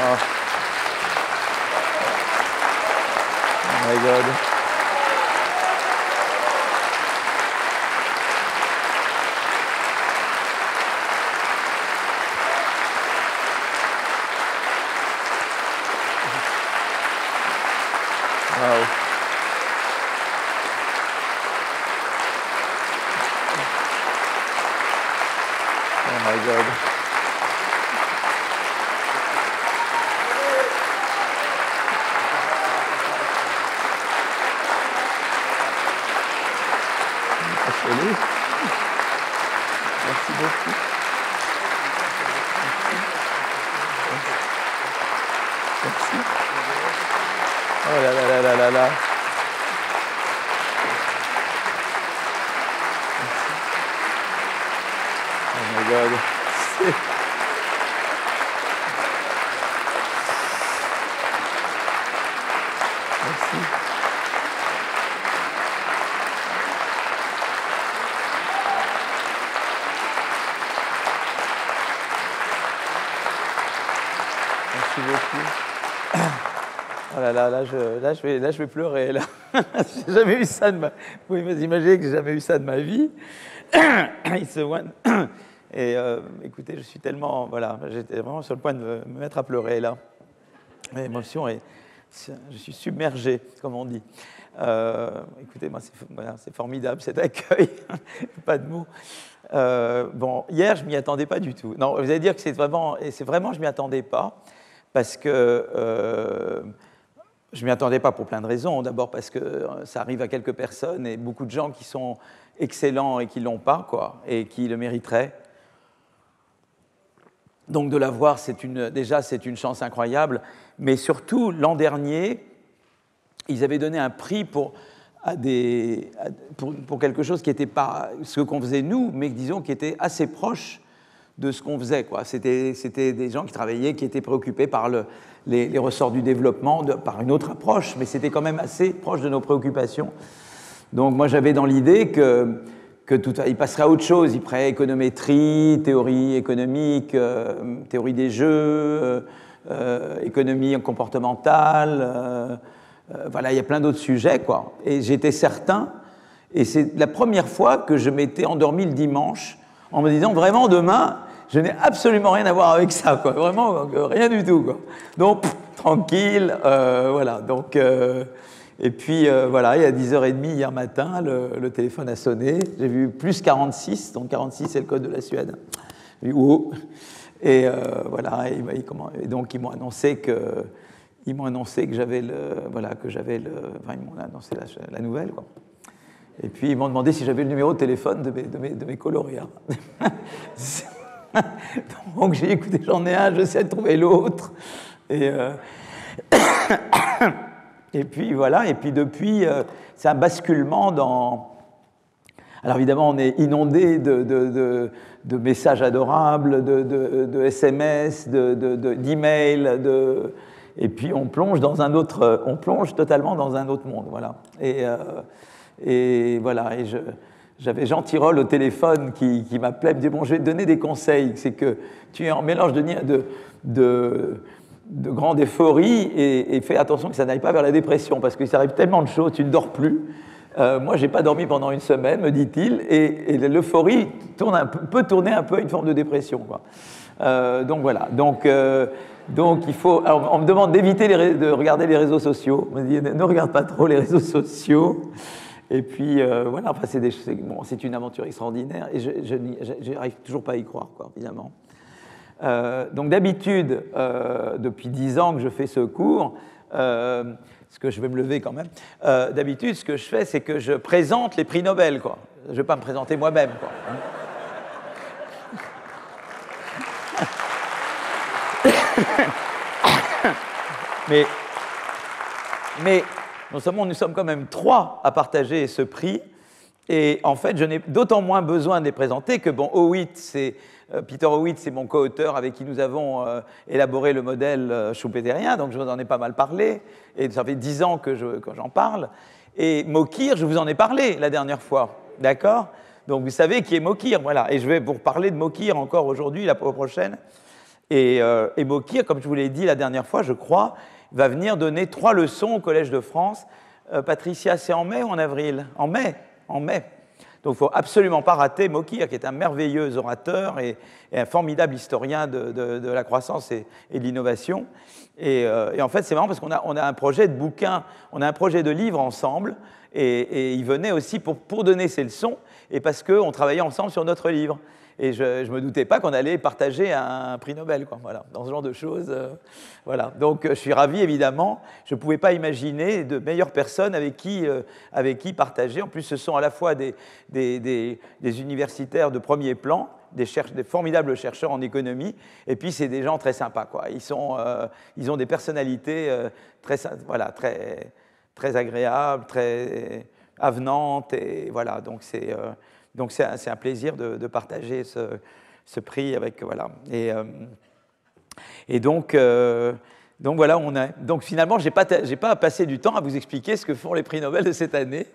Oh. Oh my God. Wow. Oh my God. Absolument. Merci beaucoup. Merci. Oh là là là là là là. Oh my God. Merci. Merci beaucoup. Oh là là, là je vais pleurer là. J'ai jamais eu ça de ma. Vous pouvez imaginer que j'ai jamais eu ça de ma vie. It's a one. Et écoutez, je suis tellement, voilà, j'étais vraiment sur le point de me mettre à pleurer là. L'émotion est, je suis submergé, comme on dit. Écoutez, moi, c'est formidable cet accueil. Pas de mots. Bon, hier, je m'y attendais pas du tout. Non, vous allez dire que c'est vraiment, je m'y attendais pas parce que je m'y attendais pas pour plein de raisons. D'abord parce que ça arrive à quelques personnes et beaucoup de gens qui sont excellents et qui l'ont pas, quoi, et qui le mériteraient. Donc de l'avoir, déjà, c'est une chance incroyable. Mais surtout, l'an dernier, ils avaient donné un prix pour quelque chose qui n'était pas ce qu'on faisait nous, mais disons qui était assez proche de ce qu'on faisait, quoi. C'était des gens qui travaillaient, qui étaient préoccupés par les ressorts du développement, par une autre approche, mais c'était quand même assez proche de nos préoccupations. Donc moi, j'avais dans l'idée il passerait à autre chose, il ferait économétrie, théorie économique, théorie des jeux, économie comportementale, voilà, il y a plein d'autres sujets, quoi. Et j'étais certain, et c'est la première fois que je m'étais endormi le dimanche en me disant vraiment demain, je n'ai absolument rien à voir avec ça, quoi. Vraiment rien du tout, quoi. Donc tranquille, voilà. Donc et puis voilà, il y a 10h30 hier matin, le téléphone a sonné. J'ai vu plus 46, donc 46 c'est le code de la Suède. J'ai vu wow. Et voilà, et donc ils m'ont annoncé que j'avais ils m'ont annoncé la nouvelle, quoi. Et puis ils m'ont demandé si j'avais le numéro de téléphone de mes coloréats. Donc j'ai écouté, j'en ai un, je sais trouver l'autre. Et puis voilà, et puis depuis, c'est un basculement dans. Alors évidemment, on est inondé de messages adorables, de SMS, d'emails, et puis on plonge totalement dans un autre monde, voilà. Et voilà, et j'avais Jean Tirole au téléphone qui m'appelait, me dit bon, je vais te donner des conseils. C'est que tu es en mélange de grande euphorie et fais attention que ça n'aille pas vers la dépression parce qu'il s'arrive tellement de choses, tu ne dors plus. Moi, j'ai pas dormi pendant une semaine, me dit-il, et l'euphorie peut tourner un peu à une forme de dépression, quoi. Donc voilà. Donc il faut. Alors, on me demande d'éviter de regarder les réseaux sociaux. On me dit ne regarde pas trop les réseaux sociaux. Et puis voilà. Enfin, c'est une aventure extraordinaire et je n'arrive toujours pas à y croire, quoi, évidemment. Donc d'habitude, depuis 10 ans que je fais ce cours, ce que je vais me lever quand même, d'habitude, ce que je fais, c'est que je présente les prix Nobel, quoi. Je ne vais pas me présenter moi-même, quoi. Mais non seulement nous sommes quand même 3 à partager ce prix, et en fait, je n'ai d'autant moins besoin de les présenter que, bon, Peter Howitt, c'est mon co-auteur avec qui nous avons élaboré le modèle schumpeterien, donc je vous en ai pas mal parlé, et ça fait 10 ans que j'en parle. Et Mokir, je vous en ai parlé la dernière fois, d'accord? Donc vous savez qui est Mokir, voilà. Et je vais vous parler de Mokir encore aujourd'hui, la prochaine. Et Mokir, comme je vous l'ai dit la dernière fois, je crois, va venir donner 3 leçons au Collège de France. Patricia, c'est en mai ou en avril? En mai. Donc il ne faut absolument pas rater Mokir, qui est un merveilleux orateur et un formidable historien de la croissance et de l'innovation. Et en fait, c'est marrant parce qu'on a un projet de bouquin, on a un projet de livre ensemble, et il venait aussi pour donner ses leçons, et parce qu'on travaillait ensemble sur notre livre. Et je ne me doutais pas qu'on allait partager un prix Nobel, quoi, voilà, dans ce genre de choses. Voilà. Donc je suis ravi, évidemment. Je ne pouvais pas imaginer de meilleures personnes avec qui partager. En plus, ce sont à la fois des universitaires de premier plan, des formidables chercheurs en économie, et puis c'est des gens très sympas, quoi. Ils ont des personnalités très agréables, très avenantes, et voilà. Donc c'est un plaisir de partager ce prix avec, voilà. Et donc voilà, donc finalement, j'ai pas passé du temps à vous expliquer ce que font les prix Nobel de cette année,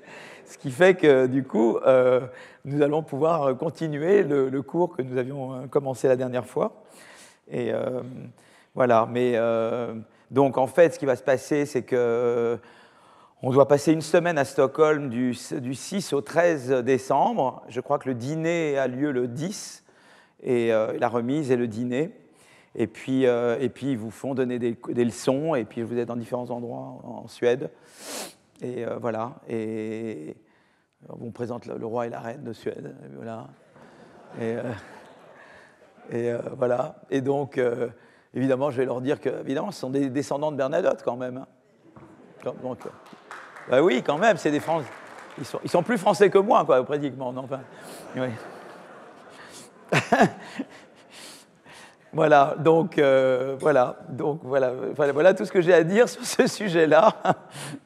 ce qui fait que du coup, nous allons pouvoir continuer le cours que nous avions commencé la dernière fois. Et voilà, mais donc en fait, ce qui va se passer, c'est que on doit passer une semaine à Stockholm du 6 au 13 décembre. Je crois que le dîner a lieu le 10, et la remise est le dîner. Et puis ils vous font donner des leçons, et puis vous êtes dans différents endroits en Suède. Et voilà. Et on vous présente le roi et la reine de Suède. Et voilà. Et voilà. Et donc, évidemment, je vais leur dire que, évidemment, ce sont des descendants de Bernadotte quand même. Hein. Donc, bah oui, quand même, c'est des Français. Ils sont plus français que moi, quoi, pratiquement. Non, enfin, oui. Voilà, donc voilà tout ce que j'ai à dire sur ce sujet-là.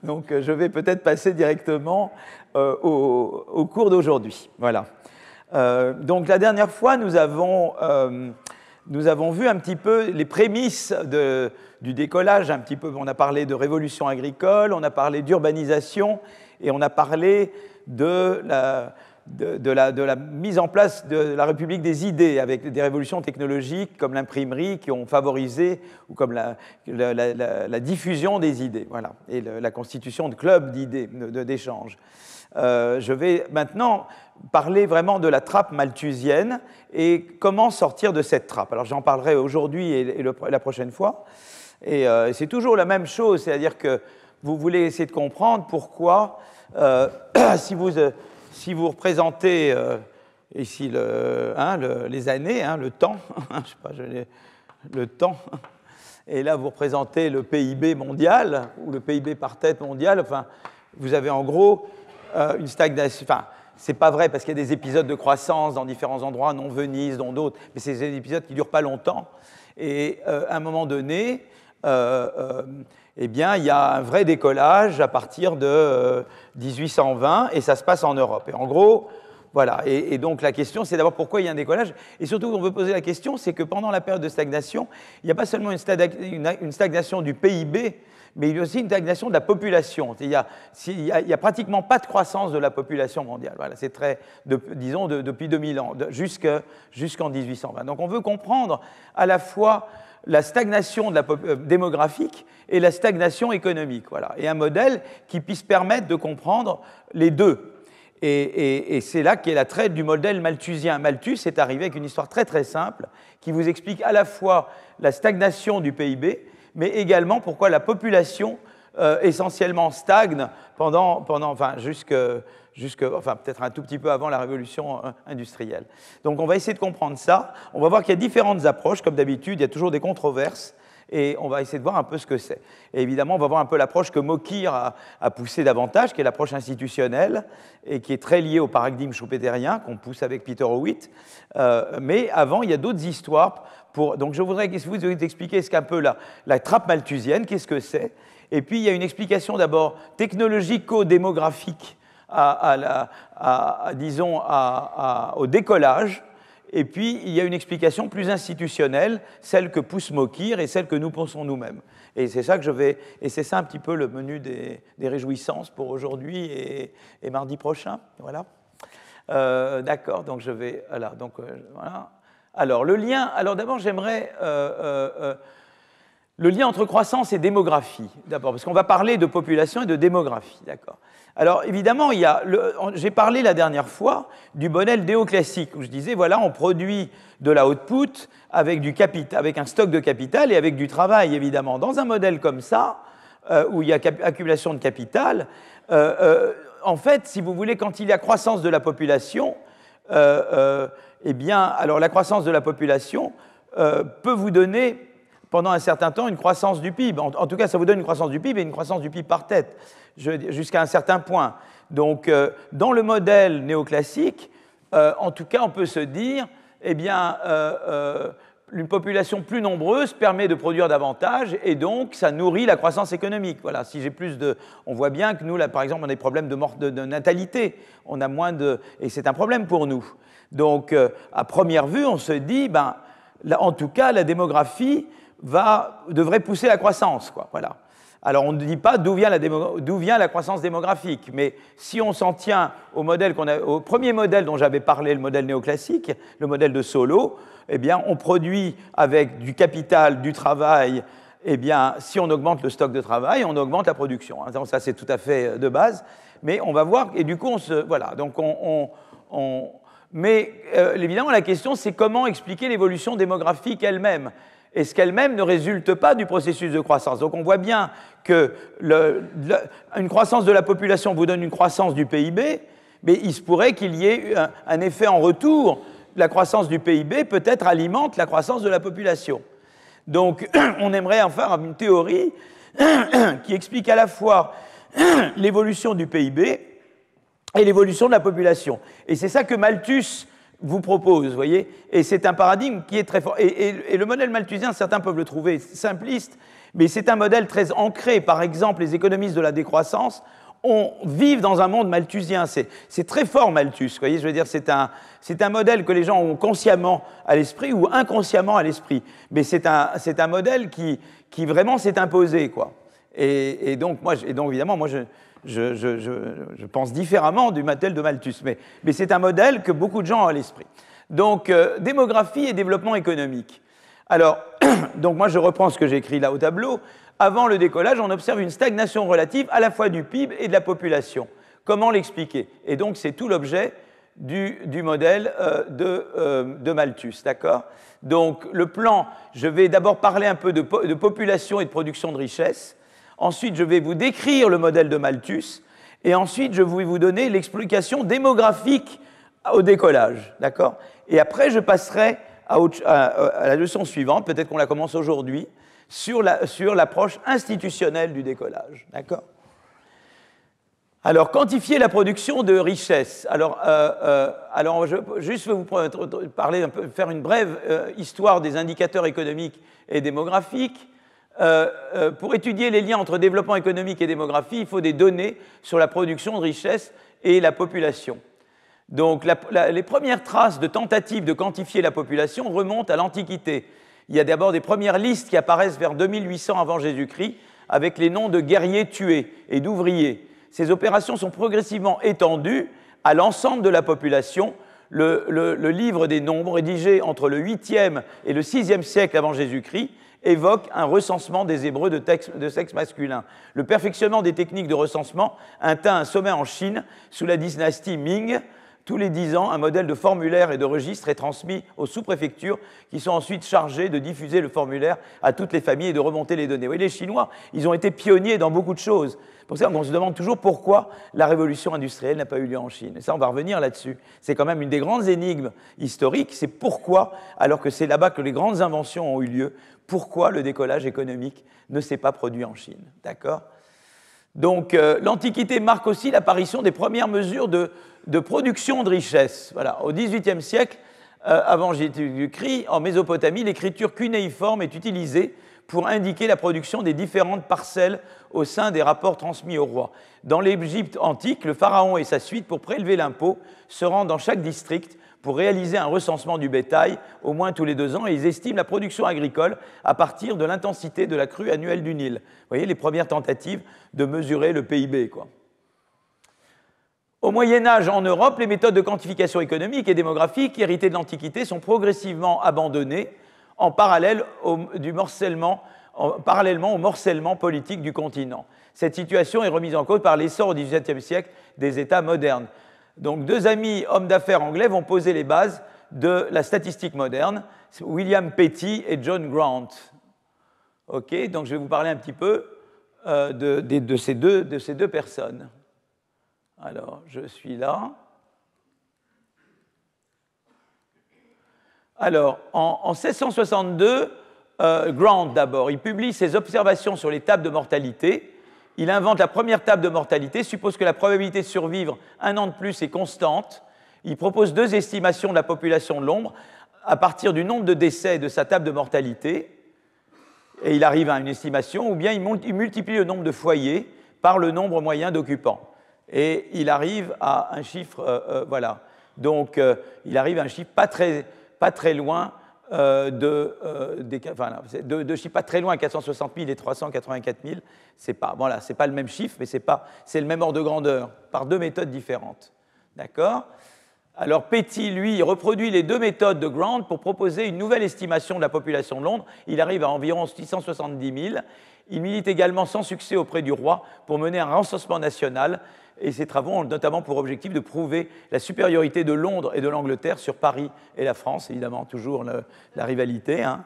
Donc je vais peut-être passer directement au cours d'aujourd'hui. Voilà. Donc la dernière fois, nous avons vu un petit peu les prémices du décollage, un petit peu. On a parlé de révolution agricole, on a parlé d'urbanisation, et on a parlé de la mise en place de la République des idées, avec des révolutions technologiques comme l'imprimerie qui ont favorisé, ou comme la diffusion des idées, voilà, et la constitution de clubs d'idées, d'échanges. Je vais maintenant parler vraiment de la trappe malthusienne et comment sortir de cette trappe. Alors j'en parlerai aujourd'hui et la prochaine fois. Et c'est toujours la même chose, c'est-à-dire que vous voulez essayer de comprendre pourquoi, si vous représentez ici les années, le temps, je sais pas, le temps, et là vous représentez le PIB mondial, ou le PIB par tête mondial, enfin, vous avez en gros une stagnation. Enfin, c'est pas vrai parce qu'il y a des épisodes de croissance dans différents endroits, non Venise, dont d'autres, mais c'est des épisodes qui ne durent pas longtemps. Et à un moment donné, eh bien, il y a un vrai décollage à partir de 1820, et ça se passe en Europe. Et en gros, voilà. Et donc la question, c'est d'abord pourquoi il y a un décollage. Et surtout, on veut poser la question, c'est que pendant la période de stagnation, il n'y a pas seulement une stagnation du PIB, mais il y a aussi une stagnation de la population. Il n'y a pratiquement pas de croissance de la population mondiale. Voilà, c'est disons, depuis 2000 ans, jusqu'en 1820. Donc on veut comprendre à la fois la stagnation démographique et la stagnation économique. Voilà. Et un modèle qui puisse permettre de comprendre les deux. Et c'est là qu'est l'attrait du modèle malthusien. Malthus est arrivé avec une histoire très très simple qui vous explique à la fois la stagnation du PIB, mais également pourquoi la population essentiellement stagne enfin peut-être un tout petit peu avant la révolution industrielle. Donc on va essayer de comprendre ça. On va voir qu'il y a différentes approches, comme d'habitude, il y a toujours des controverses, et on va essayer de voir un peu ce que c'est. Et évidemment, on va voir un peu l'approche que Mokir a poussée davantage, qui est l'approche institutionnelle, et qui est très liée au paradigme schumpeterien, qu'on pousse avec Peter Howitt. Mais avant, il y a d'autres histoires. Donc je voudrais vous expliquer ce qu'est un peu la trappe malthusienne, qu'est-ce que c'est. Et puis il y a une explication d'abord technologico-démographique au décollage. Et puis, il y a une explication plus institutionnelle, celle que pousse Mokir et celle que nous pensons nous-mêmes. Et c'est ça et c'est ça un petit peu le menu des réjouissances pour aujourd'hui et mardi prochain. Voilà. D'accord, donc je vais. Voilà. Alors, le lien, alors d'abord, j'aimerais le lien entre croissance et démographie, d'abord, parce qu'on va parler de population et de démographie, d'accord. Alors, évidemment, j'ai parlé la dernière fois du modèle néoclassique, où je disais, voilà, on produit de la output avec avec un stock de capital et avec du travail, évidemment. Dans un modèle comme ça, où il y a accumulation de capital, en fait, si vous voulez, quand il y a croissance de la population, eh bien, alors la croissance de la population peut vous donner, pendant un certain temps, une croissance du PIB. En tout cas, ça vous donne une croissance du PIB et une croissance du PIB par tête, jusqu'à un certain point. Donc, dans le modèle néoclassique, en tout cas, on peut se dire, eh bien, une population plus nombreuse permet de produire davantage et donc ça nourrit la croissance économique. Voilà, si j'ai plus de... On voit bien que nous, là, par exemple, on a des problèmes de natalité. On a moins de... Et c'est un problème pour nous. Donc, à première vue, on se dit, ben, là, en tout cas, la démographie devrait pousser la croissance, quoi. Voilà. Alors, on ne dit pas d'où vient la croissance démographique, mais si on s'en tient au premier modèle dont j'avais parlé, le modèle néoclassique, le modèle de Solow, eh bien, on produit avec du capital, du travail. Eh bien, si on augmente le stock de travail, on augmente la production. Donc, ça, c'est tout à fait de base, mais on va voir, et du coup, voilà, donc mais évidemment, la question, c'est comment expliquer l'évolution démographique elle-même. Est-ce qu'elle-même ne résulte pas du processus de croissance? Donc on voit bien que une croissance de la population vous donne une croissance du PIB, mais il se pourrait qu'il y ait un effet en retour. La croissance du PIB peut-être alimente la croissance de la population. Donc on aimerait en faire une théorie qui explique à la fois l'évolution du PIB et l'évolution de la population. Et c'est ça que Malthus vous propose, vous voyez, et c'est un paradigme qui est très fort. Et le modèle malthusien, certains peuvent le trouver simpliste, mais c'est un modèle très ancré. Par exemple, les économistes de la décroissance vivent dans un monde malthusien. C'est très fort, Malthus, vous voyez, je veux dire, c'est un modèle que les gens ont consciemment à l'esprit ou inconsciemment à l'esprit, mais c'est un modèle qui vraiment s'est imposé, quoi. Et donc, évidemment, moi, je pense différemment du modèle de Malthus, mais c'est un modèle que beaucoup de gens ont à l'esprit. Donc, démographie et développement économique. Alors, donc moi, je reprends ce que j'ai écrit là au tableau. Avant le décollage, on observe une stagnation relative à la fois du PIB et de la population. Comment l'expliquer? Et donc, c'est tout l'objet du modèle de Malthus, d'accord? Donc, le plan, je vais d'abord parler un peu de population et de production de richesse. Ensuite, je vais vous décrire le modèle de Malthus, et ensuite, je vais vous donner l'explication démographique au décollage, d'accord? Et après, je passerai à la leçon suivante, peut-être qu'on la commence aujourd'hui, sur l'approche institutionnelle du décollage, d'accord? Alors, quantifier la production de richesse. Alors, je vais juste vous parler faire une brève histoire des indicateurs économiques et démographiques. Pour étudier les liens entre développement économique et démographie, il faut des données sur la production de richesse et la population. Donc, les premières traces de tentatives de quantifier la population remontent à l'Antiquité. Il y a d'abord des premières listes qui apparaissent vers 2800 avant Jésus-Christ avec les noms de guerriers tués et d'ouvriers. Ces opérations sont progressivement étendues à l'ensemble de la population. Le livre des nombres, rédigé entre le 8e et le 6e siècle avant Jésus-Christ, évoque un recensement des Hébreux de sexe masculin. Le perfectionnement des techniques de recensement atteint un sommet en Chine sous la dynastie Ming. Tous les 10 ans, un modèle de formulaire et de registre est transmis aux sous-préfectures qui sont ensuite chargées de diffuser le formulaire à toutes les familles et de remonter les données. Oui, les Chinois, ils ont été pionniers dans beaucoup de choses. Pour ça, on se demande toujours pourquoi la révolution industrielle n'a pas eu lieu en Chine. Et ça, on va revenir là-dessus. C'est quand même une des grandes énigmes historiques. C'est pourquoi, alors que c'est là-bas que les grandes inventions ont eu lieu, pourquoi le décollage économique ne s'est pas produit en Chine. D'accord ? Donc, l'Antiquité marque aussi l'apparition des premières mesures de production de richesse. Voilà. Au XVIIIe siècle, avant Jésus-Christ, en Mésopotamie, l'écriture cunéiforme est utilisée pour indiquer la production des différentes parcelles au sein des rapports transmis au roi. Dans l'Égypte antique, le pharaon et sa suite, pour prélever l'impôt, se rendent dans chaque district pour réaliser un recensement du bétail au moins tous les 2 ans, et ils estiment la production agricole à partir de l'intensité de la crue annuelle du Nil. Vous voyez les premières tentatives de mesurer le PIB, quoi. Au Moyen-Âge, en Europe, les méthodes de quantification économique et démographique héritées de l'Antiquité sont progressivement abandonnées parallèlement au morcellement politique du continent. Cette situation est remise en cause par l'essor au XVIIIe siècle des États modernes. Donc, deux amis hommes d'affaires anglais vont poser les bases de la statistique moderne, William Petty et John Grant. OK, donc je vais vous parler un petit peu de ces deux personnes. Alors, je suis là. Alors, en 1662, Grant, d'abord, il publie ses observations sur les tables de mortalité. Il invente la première table de mortalité, suppose que la probabilité de survivre un an de plus est constante. Il propose deux estimations de la population de l'ombre à partir du nombre de décès de sa table de mortalité. Et il arrive à une estimation, ou bien il multiplie le nombre de foyers par le nombre moyen d'occupants. Et il arrive à un chiffre, voilà. Donc, il arrive à un chiffre pas très loin de chiffres pas très loin, 460 000 et 384 000. C'est pas le même chiffre, mais c'est le même ordre de grandeur, par deux méthodes différentes. D'accord ? Alors, Petty, lui, reproduit les deux méthodes de Grant pour proposer une nouvelle estimation de la population de Londres. Il arrive à environ 670 000. Il milite également sans succès auprès du roi pour mener un recensement national. Et ses travaux ont notamment pour objectif de prouver la supériorité de Londres et de l'Angleterre sur Paris et la France, évidemment, toujours la rivalité. Hein.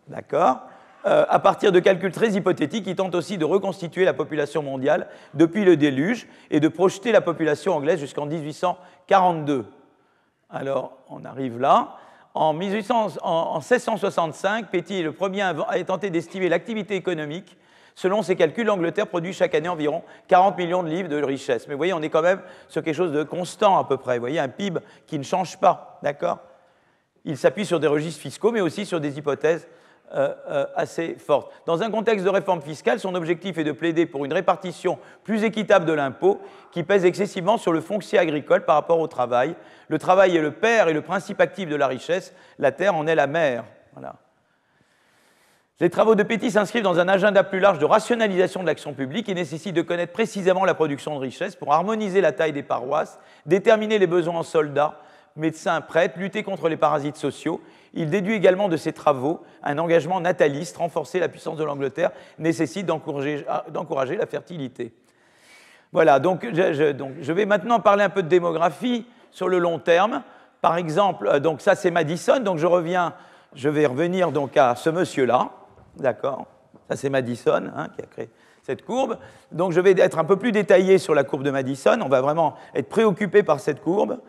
D'accord ? À partir de calculs très hypothétiques, il tente aussi de reconstituer la population mondiale depuis le déluge et de projeter la population anglaise jusqu'en 1842. Alors, on arrive là. En 1665, Petty est le premier à tenter d'estimer l'activité économique. Selon ses calculs, l'Angleterre produit chaque année environ 40 millions de livres de richesse. Mais vous voyez, on est quand même sur quelque chose de constant à peu près. Vous voyez, un PIB qui ne change pas, d'accord ? Il s'appuie sur des registres fiscaux, mais aussi sur des hypothèses assez fortes. Dans un contexte de réforme fiscale, son objectif est de plaider pour une répartition plus équitable de l'impôt qui pèse excessivement sur le foncier agricole par rapport au travail. Le travail est le père et le principe actif de la richesse. La terre en est la mère. Voilà. Les travaux de Petty s'inscrivent dans un agenda plus large de rationalisation de l'action publique et nécessitent de connaître précisément la production de richesse pour harmoniser la taille des paroisses, déterminer les besoins en soldats, médecins, prêtres, lutter contre les parasites sociaux. Il déduit également de ses travaux un engagement nataliste, renforcer la puissance de l'Angleterre, nécessite d'encourager la fertilité. Voilà, donc je vais maintenant parler un peu de démographie sur le long terme. Par exemple, donc ça c'est Madison, donc je vais revenir donc à ce monsieur-là. D'accord, ça c'est Madison qui a créé cette courbe. Donc je vais être un peu plus détaillé sur la courbe de Madison. On va vraiment être préoccupé par cette courbe.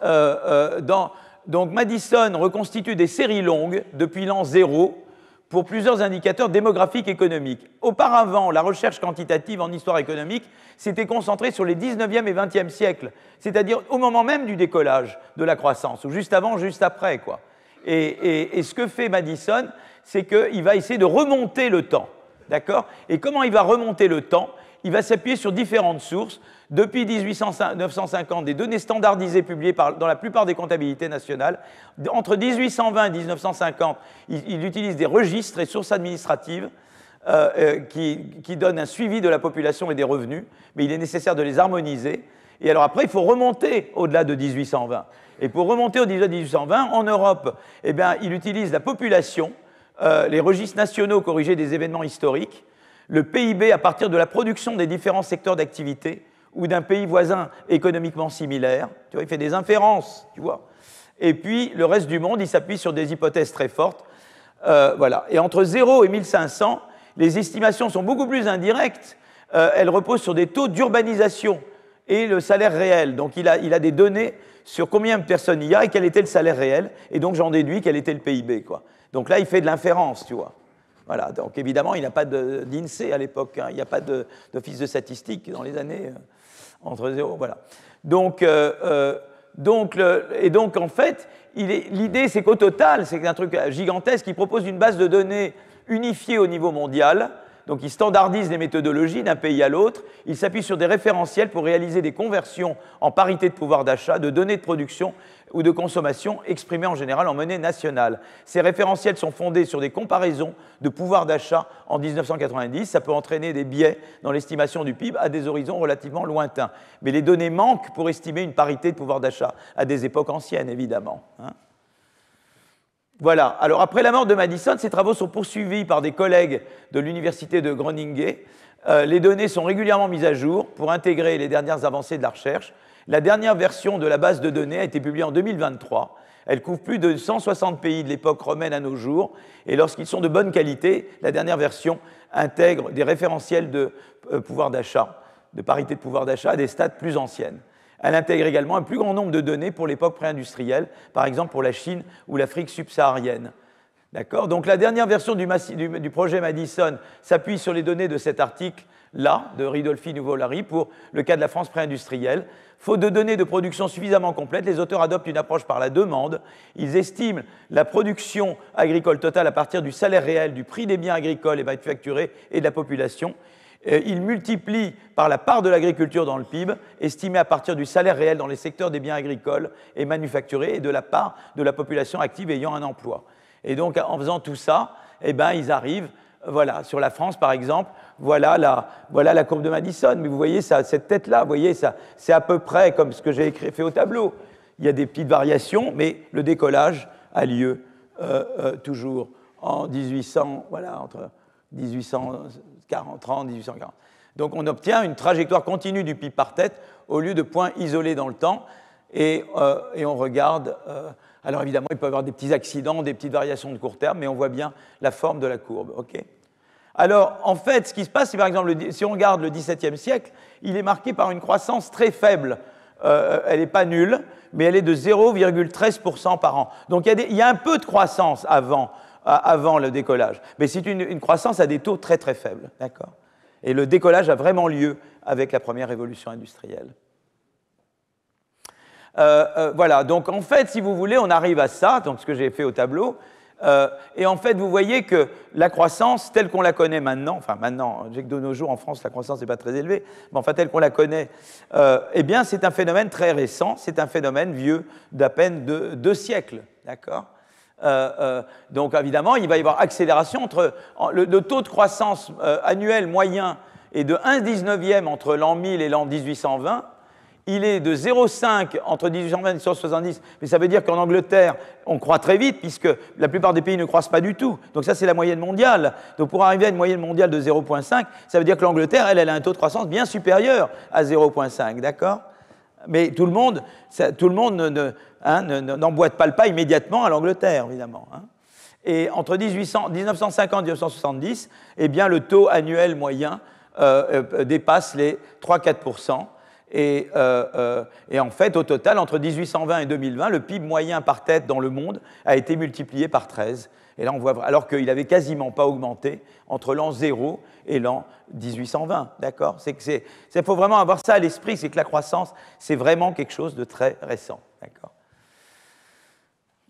Donc Madison reconstitue des séries longues depuis l'an 0 pour plusieurs indicateurs démographiques et économiques. Auparavant, la recherche quantitative en histoire économique s'était concentrée sur les 19e et 20e siècles, c'est-à-dire au moment même du décollage de la croissance, ou juste avant, juste après, quoi. Et ce que fait Madison, c'est qu'il va essayer de remonter le temps. D'accord ? Et comment il va remonter le temps ? Il va s'appuyer sur différentes sources. Depuis 1950, des données standardisées publiées dans la plupart des comptabilités nationales. Entre 1820 et 1950, il utilise des registres et sources administratives qui donnent un suivi de la population et des revenus, mais il est nécessaire de les harmoniser. Et alors après, il faut remonter au-delà de 1820. Et pour remonter au-delà de 1820, en Europe, eh bien, il utilise la population, les registres nationaux corrigés des événements historiques, le PIB à partir de la production des différents secteurs d'activité ou d'un pays voisin économiquement similaire. Tu vois, il fait des inférences, tu vois. Et puis, le reste du monde, il s'appuie sur des hypothèses très fortes. Voilà. Et entre 0 et 1500, les estimations sont beaucoup plus indirectes. Elles reposent sur des taux d'urbanisation et le salaire réel. Donc, il a des données sur combien de personnes il y a et quel était le salaire réel. Et donc, j'en déduis quel était le PIB, quoi. Donc là, il fait de l'inférence, tu vois. Voilà. Donc, évidemment, il n'y a pas d'INSEE à l'époque. Hein. Il n'y a pas d'office de statistique dans les années entre 0. Voilà. Donc, en fait, l'idée, c'est qu'au total, c'est un truc gigantesque. Il propose une base de données unifiée au niveau mondial, Donc il standardise les méthodologies d'un pays à l'autre, il s'appuie sur des référentiels pour réaliser des conversions en parité de pouvoir d'achat, de données de production ou de consommation exprimées en général en monnaie nationale. Ces référentiels sont fondés sur des comparaisons de pouvoir d'achat en 1990. Ça peut entraîner des biais dans l'estimation du PIB à des horizons relativement lointains. Mais les données manquent pour estimer une parité de pouvoir d'achat à des époques anciennes, évidemment. Voilà. Alors, après la mort de Madison, ces travaux sont poursuivis par des collègues de l'université de Groningen. Les données sont régulièrement mises à jour pour intégrer les dernières avancées de la recherche. La dernière version de la base de données a été publiée en 2023. Elle couvre plus de 160 pays de l'époque romaine à nos jours. Et lorsqu'ils sont de bonne qualité, la dernière version intègre des référentiels de pouvoir d'achat, de parité de pouvoir d'achat à des stades plus anciennes. Elle intègre également un plus grand nombre de données pour l'époque pré-industrielle, par exemple pour la Chine ou l'Afrique subsaharienne. D'accord ? Donc la dernière version du projet Madison s'appuie sur les données de cet article-là, de Ridolfi Nuvolari, pour le cas de la France pré-industrielle. Faute de données de production suffisamment complètes, les auteurs adoptent une approche par la demande. Ils estiment la production agricole totale à partir du salaire réel, du prix des biens agricoles et manufacturés et de la population. Ils multiplient par la part de l'agriculture dans le PIB, estimée à partir du salaire réel dans les secteurs des biens agricoles et manufacturés et de la part de la population active ayant un emploi. Et donc, en faisant tout ça, eh ben, ils arrivent, voilà, sur la France, par exemple, voilà la courbe de Madison. Mais vous voyez, cette tête-là, vous voyez, c'est à peu près comme ce que j'ai fait au tableau. Il y a des petites variations, mais le décollage a lieu toujours en 1800, voilà, entre 1830 et 1840. Donc on obtient une trajectoire continue du PIB par tête au lieu de points isolés dans le temps. Et on regarde... alors évidemment, il peut y avoir des petits accidents, des petites variations de court terme, mais on voit bien la forme de la courbe. Okay. Alors, en fait, ce qui se passe, c'est par exemple, si on regarde le XVIIe siècle, il est marqué par une croissance très faible. Elle n'est pas nulle, mais elle est de 0,13% par an. Donc il y a un peu de croissance avant le décollage. Mais c'est une croissance à des taux très très faibles. D'accord ? Et le décollage a vraiment lieu avec la première révolution industrielle. Voilà, donc en fait, si vous voulez, on arrive à ça, donc ce que j'ai fait au tableau. Et en fait, vous voyez que la croissance, telle qu'on la connaît maintenant, enfin maintenant, j'ai que de nos jours en France, la croissance n'est pas très élevée, mais enfin telle qu'on la connaît, eh bien c'est un phénomène très récent, c'est un phénomène vieux d'à peine 2 siècles, d'accord ? Donc évidemment, il va y avoir accélération entre le taux de croissance annuel moyen est de 1,19e entre l'an 1000 et l'an 1820. Il est de 0,5 entre 1820 et 1870, mais ça veut dire qu'en Angleterre, on croît très vite, puisque la plupart des pays ne croissent pas du tout. Donc ça, c'est la moyenne mondiale. Donc pour arriver à une moyenne mondiale de 0,5, ça veut dire que l'Angleterre, elle a un taux de croissance bien supérieur à 0,5, d'accord ? Mais tout le monde n'emboîte pas le pas immédiatement à l'Angleterre, évidemment. Et entre 1950 et 1970, eh bien, le taux annuel moyen dépasse les 3-4%. Et en fait, au total, entre 1820 et 2020, le PIB moyen par tête dans le monde a été multiplié par 13. Et là, on voit, alors qu'il n'avait quasiment pas augmenté entre l'an 0 et l'an 1820. D'accord ? Il faut vraiment avoir ça à l'esprit, c'est que la croissance, c'est vraiment quelque chose de très récent. D'accord ?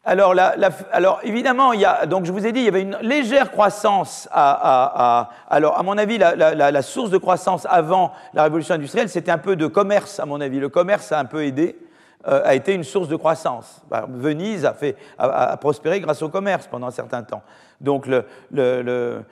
Alors évidemment, donc je vous ai dit, il y avait une légère croissance. Alors, à mon avis, la source de croissance avant la révolution industrielle, c'était un peu de commerce, à mon avis. Le commerce a un peu aidé, a été une source de croissance. Venise a prospéré grâce au commerce pendant un certain temps. Donc, les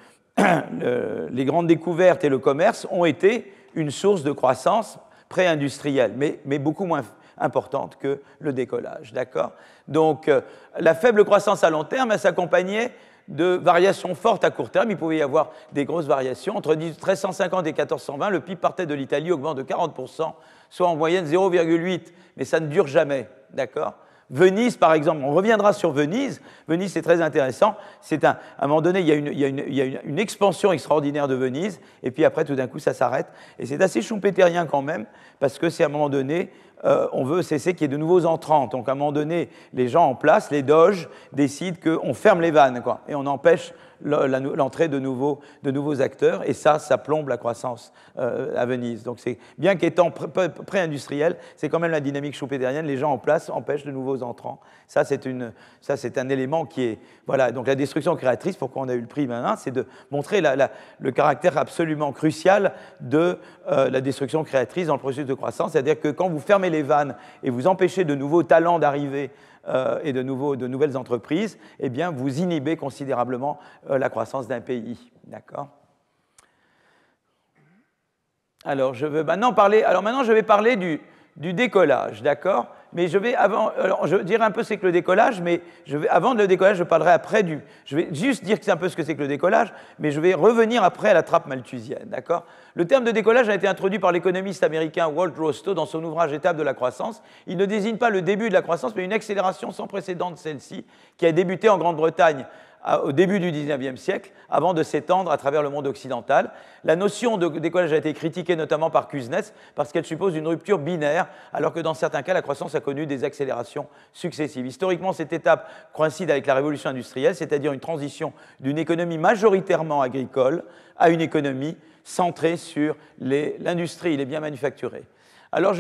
grandes découvertes et le commerce ont été une source de croissance pré-industrielle, mais beaucoup moins importante que le décollage, d'accord ? Donc, la faible croissance à long terme, elle s'accompagnait de variations fortes à court terme. Il pouvait y avoir des grosses variations. Entre 1350 et 1420, le PIB par tête de l'Italie augmente de 40%, soit en moyenne 0,8, mais ça ne dure jamais, d'accord ? Venise, par exemple, on reviendra sur Venise. Venise, c'est très intéressant. À un moment donné, il y a une expansion extraordinaire de Venise, et puis après, tout d'un coup, ça s'arrête. Et c'est assez schumpeterien quand même, parce que c'est à un moment donné, on veut cesser qu'il y ait de nouveaux entrants. Donc à un moment donné, les gens en place, les doges, décident qu'on ferme les vannes, quoi, et on empêche l'entrée de nouveaux acteurs, et ça plombe la croissance à Venise. Donc c'est bien qu'étant pré-industriel, c'est quand même la dynamique schumpeterienne, les gens en place empêchent de nouveaux entrants. Ça c'est un élément qui est... Voilà, donc la destruction créatrice, pourquoi on a eu le prix maintenant, c'est de montrer le caractère absolument crucial de la destruction créatrice dans le processus de croissance, c'est-à-dire que quand vous fermez les vannes et vous empêchez de nouveaux talents d'arriver et de nouvelles entreprises, eh bien, vous inhibez considérablement la croissance d'un pays. D'accord ? Alors, je vais parler du décollage, d'accord ? Mais je dirai un peu c'est que le décollage, mais avant le décollage, je parlerai après je vais juste dire un peu ce que c'est que le décollage, mais je vais revenir après à la trappe malthusienne, d'accord ? Le terme de décollage a été introduit par l'économiste américain Walt Rostow dans son ouvrage Étapes de la croissance. Il ne désigne pas le début de la croissance, mais une accélération sans précédent de celle-ci, qui a débuté en Grande-Bretagne au début du XIXe siècle, avant de s'étendre à travers le monde occidental. La notion de décollage a été critiquée notamment par Kuznets parce qu'elle suppose une rupture binaire, alors que dans certains cas, la croissance a connu des accélérations successives. Historiquement, cette étape coïncide avec la révolution industrielle, c'est-à-dire une transition d'une économie majoritairement agricole à une économie centrée sur l'industrie, les biens manufacturés. Alors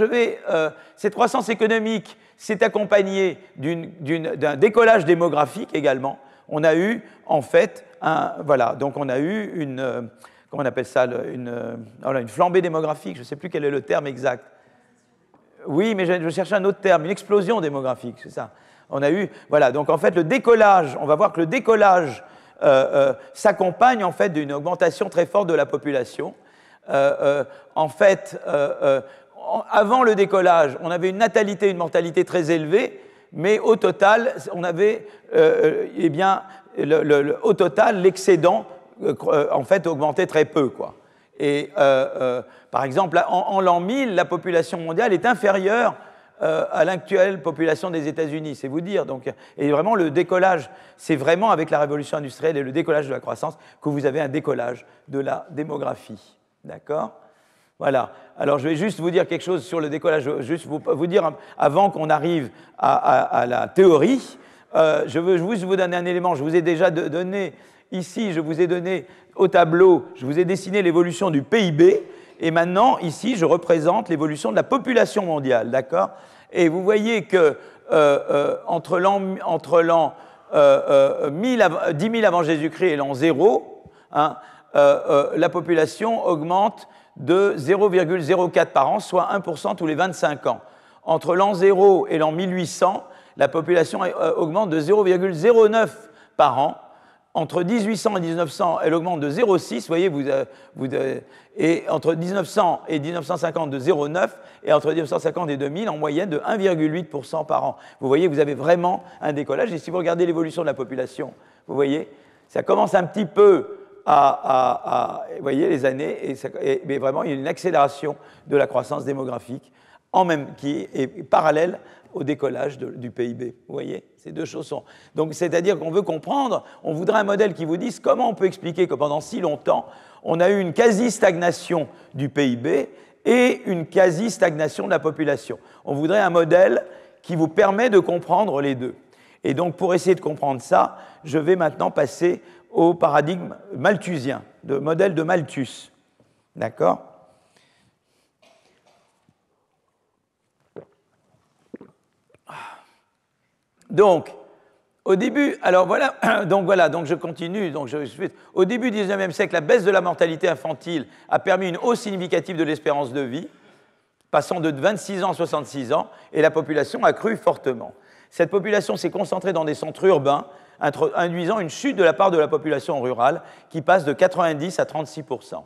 cette croissance économique s'est accompagnée d'un décollage démographique également. On a eu, en fait, une flambée démographique, je ne sais plus quel est le terme exact. Oui, mais je cherchais un autre terme, une explosion démographique, c'est ça. On a eu, voilà, donc en fait, le décollage, on va voir que le décollage s'accompagne en fait d'une augmentation très forte de la population. En fait, avant le décollage, on avait une natalité, une mortalité très élevée, mais au total, on avait, au total, l'excédent, en fait, augmentait très peu, quoi. Et, par exemple, en l'an 1000, la population mondiale est inférieure à l'actuelle population des États-Unis, c'est vous dire. Donc, et vraiment, le décollage, c'est vraiment avec la révolution industrielle et le décollage de la croissance que vous avez un décollage de la démographie. D'accord ? Voilà. Alors, je vais juste vous dire quelque chose sur le décollage, juste vous dire, avant qu'on arrive à la théorie, je veux juste vous donner un élément. Je vous ai déjà donné, ici, je vous ai donné au tableau, je vous ai dessiné l'évolution du PIB, et maintenant, ici, je représente l'évolution de la population mondiale, d'accord ? Et vous voyez que entre l'an 10 000 avant Jésus-Christ et l'an 0, hein, la population augmente de 0,04 par an, soit 1% tous les 25 ans. Entre l'an 0 et l'an 1800, la population augmente de 0,09 par an. Entre 1800 et 1900, elle augmente de 0,6, voyez, et entre 1900 et 1950 de 0,9, et entre 1950 et 2000, en moyenne, de 1,8% par an. Vous voyez, vous avez vraiment un décollage, et si vous regardez l'évolution de la population, vous voyez, ça commence un petit peu vous voyez, les années, mais vraiment, il y a une accélération de la croissance démographique, qui est parallèle au décollage du PIB. Vous voyez, ces deux choses sont... Donc, c'est-à-dire qu'on veut comprendre, on voudrait un modèle qui vous dise comment on peut expliquer que pendant si longtemps, on a eu une quasi-stagnation du PIB et une quasi-stagnation de la population. On voudrait un modèle qui vous permet de comprendre les deux. Et donc, pour essayer de comprendre ça, je vais maintenant passer au paradigme malthusien, le modèle de Malthus. D'accord ? Donc, au début, donc je continue. Au début du XIXe siècle, la baisse de la mortalité infantile a permis une hausse significative de l'espérance de vie, passant de 26 ans à 66 ans, et la population a cru fortement. Cette population s'est concentrée dans des centres urbains, induisant une chute de la part de la population rurale qui passe de 90 à 36%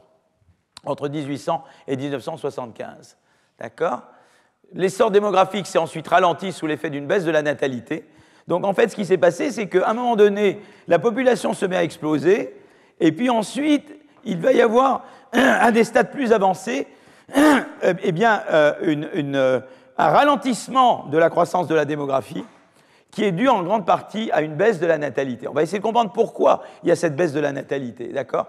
entre 1800 et 1975. D'accord ? L'essor démographique s'est ensuite ralenti sous l'effet d'une baisse de la natalité. Donc en fait, ce qui s'est passé, c'est qu'à un moment donné, la population se met à exploser, et puis ensuite, il va y avoir, à des stades plus avancés, un ralentissement de la croissance de la démographie, qui est dû en grande partie à une baisse de la natalité. On va essayer de comprendre pourquoi il y a cette baisse de la natalité, d'accord ?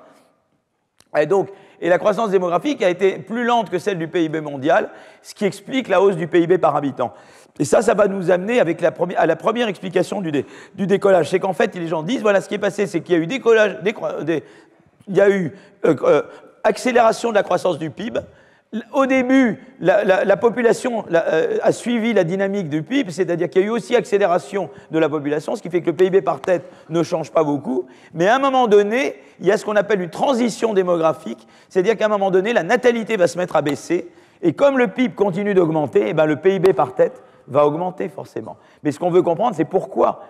Et la croissance démographique a été plus lente que celle du PIB mondial, ce qui explique la hausse du PIB par habitant. Et ça va nous amener avec à la première explication du décollage. C'est qu'en fait, les gens disent, voilà, ce qui est passé, c'est qu'il y a eu décollage, il y a eu accélération de la croissance du PIB. Au début, la population a suivi la dynamique du PIB, c'est-à-dire qu'il y a eu aussi accélération de la population, ce qui fait que le PIB par tête ne change pas beaucoup. Mais à un moment donné, il y a ce qu'on appelle une transition démographique, c'est-à-dire qu'à un moment donné, la natalité va se mettre à baisser, et comme le PIB continue d'augmenter, eh ben, le PIB par tête va augmenter forcément. Mais ce qu'on veut comprendre, c'est pourquoi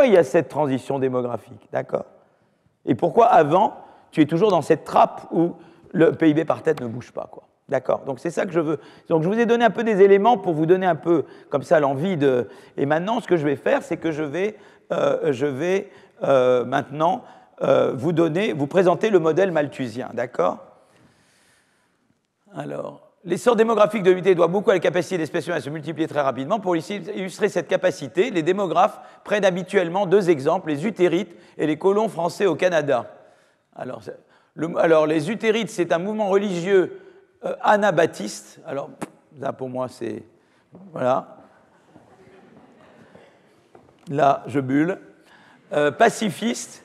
il y a cette transition démographique, d'accord? Et pourquoi avant, tu es toujours dans cette trappe où le PIB par tête ne bouge pas, quoi. D'accord? Donc c'est ça que je veux. Donc je vous ai donné un peu des éléments pour vous donner un peu comme ça l'envie de. Et maintenant, ce que je vais faire, c'est que je vais maintenant vous présenter le modèle malthusien. D'accord? Alors, l'essor démographique de l'humanité doit beaucoup à la capacité des espèces humaines à se multiplier très rapidement. Pour illustrer cette capacité, les démographes prennent habituellement deux exemples, les Utérites et les colons français au Canada. Alors les Utérites, c'est un mouvement religieux anabaptiste. Alors, là, pour moi, c'est... Voilà. Là, je bulle. Pacifiste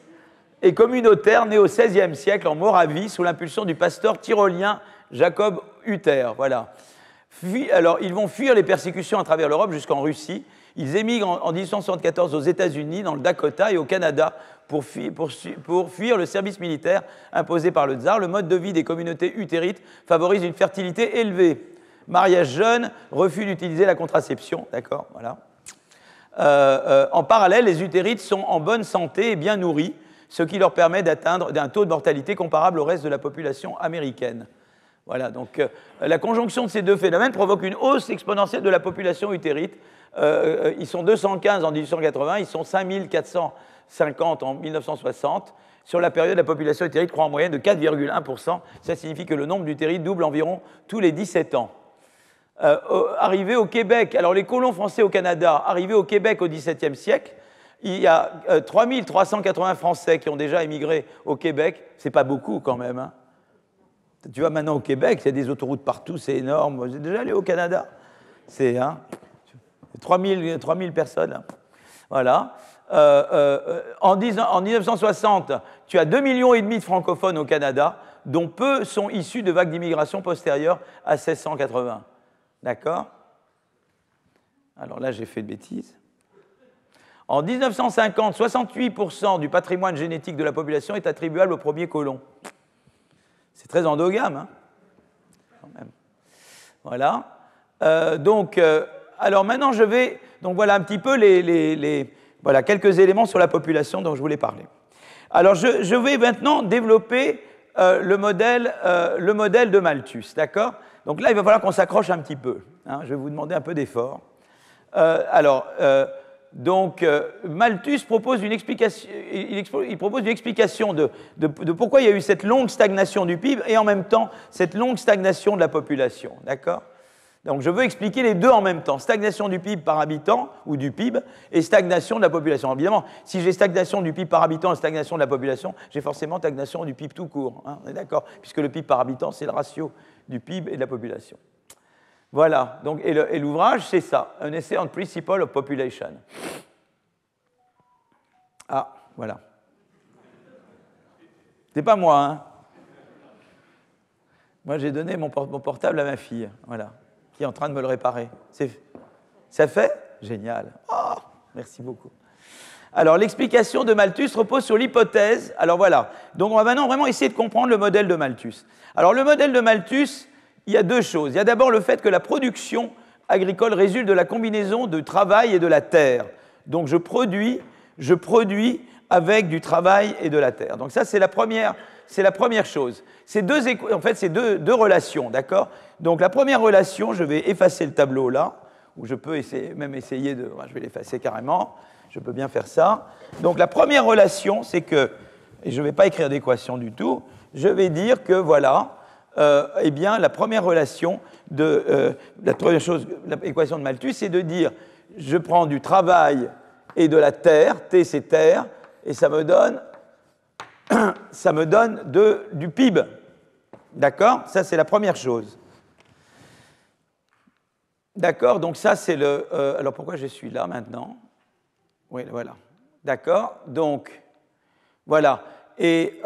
et communautaire, né au XVIe siècle en Moravie, sous l'impulsion du pasteur tyrolien Jacob Hutter. Voilà. Alors, ils vont fuir les persécutions à travers l'Europe jusqu'en Russie. Ils émigrent en 1874 aux États-Unis, dans le Dakota et au Canada pour fuir le service militaire imposé par le tsar. Le mode de vie des communautés utérites favorise une fertilité élevée. Mariage jeune, refus d'utiliser la contraception. D'accord, voilà. En parallèle, les utérites sont en bonne santé et bien nourris, ce qui leur permet d'atteindre un taux de mortalité comparable au reste de la population américaine. Voilà, donc la conjonction de ces deux phénomènes provoque une hausse exponentielle de la population utérite. Ils sont 215 en 1880, ils sont 5450 en 1960. Sur la période, la population utérite croît en moyenne de 4,1%. Ça signifie que le nombre d'utérites double environ tous les 17 ans. Arrivés au Québec, alors les colons français au Canada, arrivés au Québec au XVIIe siècle, il y a 3380 Français qui ont déjà émigré au Québec. C'est pas beaucoup quand même, hein. Tu vois, maintenant au Québec, il y a des autoroutes partout, c'est énorme. Vous êtes déjà allé au Canada? C'est 3000 personnes. Hein. Voilà. En 1960, tu as 2,5 millions de francophones au Canada, dont peu sont issus de vagues d'immigration postérieures à 1680. D'accord? Alors là, j'ai fait de bêtises. En 1950, 68% du patrimoine génétique de la population est attribuable aux premiers colons. C'est très endogame, hein, quand même. Voilà. Alors maintenant, je vais... Donc voilà un petit peu voilà, quelques éléments sur la population dont je voulais parler. Alors je vais maintenant développer le modèle de Malthus, d'accord? Donc là, il va falloir qu'on s'accroche un petit peu. Hein, je vais vous demander un peu d'effort. Malthus propose une explication, il propose une explication de pourquoi il y a eu cette longue stagnation du PIB et en même temps cette longue stagnation de la population. D'accord? Donc je veux expliquer les deux en même temps, stagnation du PIB par habitant ou du PIB et stagnation de la population. Évidemment, si j'ai stagnation du PIB par habitant et stagnation de la population, j'ai forcément stagnation du PIB tout court. Hein, on est d'accord? Puisque le PIB par habitant, c'est le ratio du PIB et de la population. Voilà, donc, et l'ouvrage, c'est ça, un essai on principle of population. Ah, voilà. C'est pas moi, hein. Moi, j'ai donné mon portable à ma fille, voilà, qui est en train de me le réparer. Ça fait? Génial. Oh, merci beaucoup. Alors, l'explication de Malthus repose sur l'hypothèse. Alors voilà, donc on va maintenant vraiment essayer de comprendre le modèle de Malthus. Alors, le modèle de Malthus, il y a deux choses. Il y a d'abord le fait que la production agricole résulte de la combinaison de travail et de la terre. Donc je produis avec du travail et de la terre. Donc ça, c'est la première chose. C'est deux relations, d'accord? Donc la première relation, je vais effacer le tableau là, ou je peux essayer de... Je vais l'effacer carrément, je peux bien faire ça. Donc la première relation, c'est que, et je ne vais pas écrire d'équation du tout, je vais dire que voilà... eh bien, la première relation l'équation de Malthus, c'est de dire je prends du travail et de la terre, T c'est terre, et ça me donne du PIB. D'accord? Ça, c'est la première chose. D'accord? Donc ça, c'est le... alors pourquoi je suis là maintenant? Oui, voilà. D'accord? Donc, voilà. Et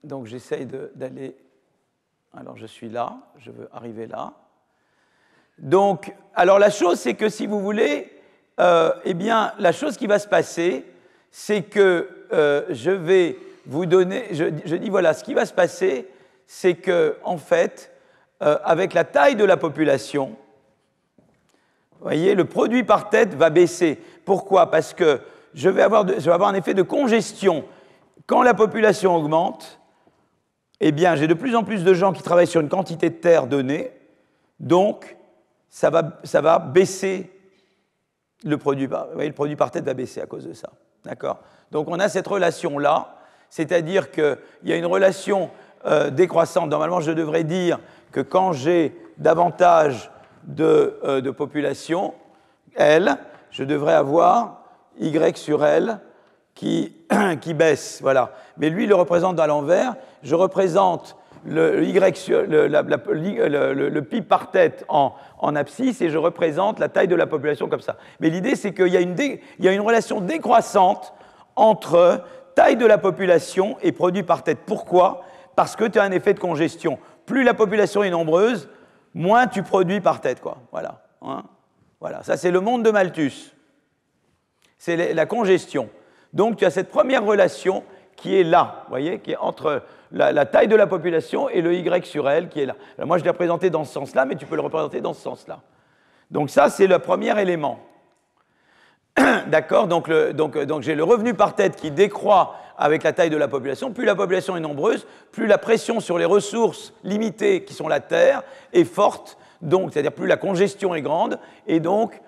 donc, j'essaye d'aller... Alors, je suis là, je veux arriver là. Donc, alors la chose, c'est que si vous voulez, eh bien, la chose qui va se passer, c'est que je vais vous donner... Je dis, voilà, ce qui va se passer, c'est que, en fait, avec la taille de la population, vous voyez, le produit par tête va baisser. Pourquoi? Parce que je vais avoir un effet de congestion. Quand la population augmente, eh bien, j'ai de plus en plus de gens qui travaillent sur une quantité de terre donnée, donc ça va baisser le produit par... Vous voyez, le produit par tête va baisser à cause de ça. D'accord? Donc on a cette relation-là, c'est-à-dire qu'il y a une relation décroissante. Normalement, je devrais dire que quand j'ai davantage de population, L, je devrais avoir Y sur L qui baisse. Voilà. Mais lui, il le représente à l'envers. Je représente le pi par tête en abscisse et je représente la taille de la population comme ça. Mais l'idée, c'est qu'il y a une relation décroissante entre taille de la population et produit par tête. Pourquoi? Parce que tu as un effet de congestion. Plus la population est nombreuse, moins tu produis par tête, quoi. Voilà. Hein? Voilà. Ça, c'est le monde de Malthus. C'est la congestion. Donc, tu as cette première relation qui est là, vous voyez, qui est entre la taille de la population et le Y sur L qui est là. Alors, moi, je l'ai représenté dans ce sens-là, mais tu peux le représenter dans ce sens-là. Donc, ça, c'est le premier élément. D'accord? Donc, j'ai le revenu par tête qui décroît avec la taille de la population. Plus la population est nombreuse, plus la pression sur les ressources limitées, qui sont la terre, est forte. Donc, c'est-à-dire plus la congestion est grande, et donc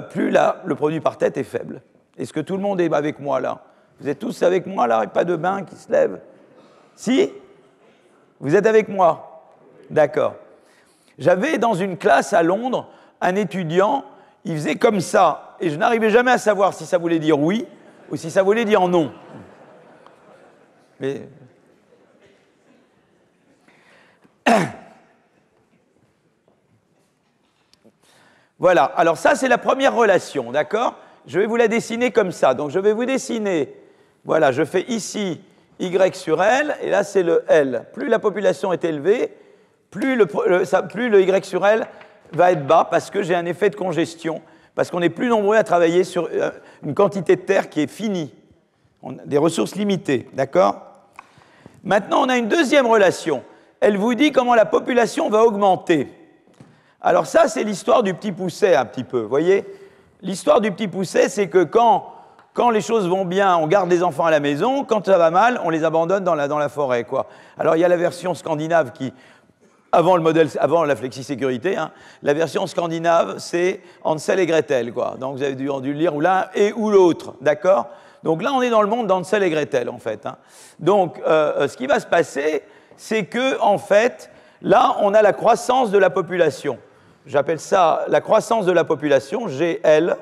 plus le produit par tête est faible. Est-ce que tout le monde est avec moi là? Vous êtes tous avec moi là? Et pas de bain qui se lève? Si? Vous êtes avec moi? D'accord. J'avais dans une classe à Londres un étudiant, il faisait comme ça, et je n'arrivais jamais à savoir si ça voulait dire oui ou si ça voulait dire non. Mais... Voilà, alors ça c'est la première relation, d'accord? Je vais vous la dessiner comme ça. Donc je vais vous dessiner, voilà, je fais ici Y sur L, et là c'est le L. Plus la population est élevée, plus le Y sur L va être bas parce que j'ai un effet de congestion, parce qu'on est plus nombreux à travailler sur une quantité de terre qui est finie, des ressources limitées, d'accord? Maintenant, on a une deuxième relation. Elle vous dit comment la population va augmenter. Alors ça, c'est l'histoire du petit pousset un petit peu, vous voyez? L'histoire du petit pousset, c'est que quand les choses vont bien, on garde les enfants à la maison, quand ça va mal, on les abandonne dans la forêt, quoi. Alors il y a la version scandinave qui... Avant la flexisécurité, hein, la version scandinave, c'est Hansel et Gretel, quoi. Donc vous avez dû le lire ou l'un et ou l'autre, d'accord? Donc là, on est dans le monde d'Hansel et Gretel, en fait. Hein. Donc ce qui va se passer, c'est que, en fait, là, on a la croissance de la population. J'appelle ça la croissance de la population, GL,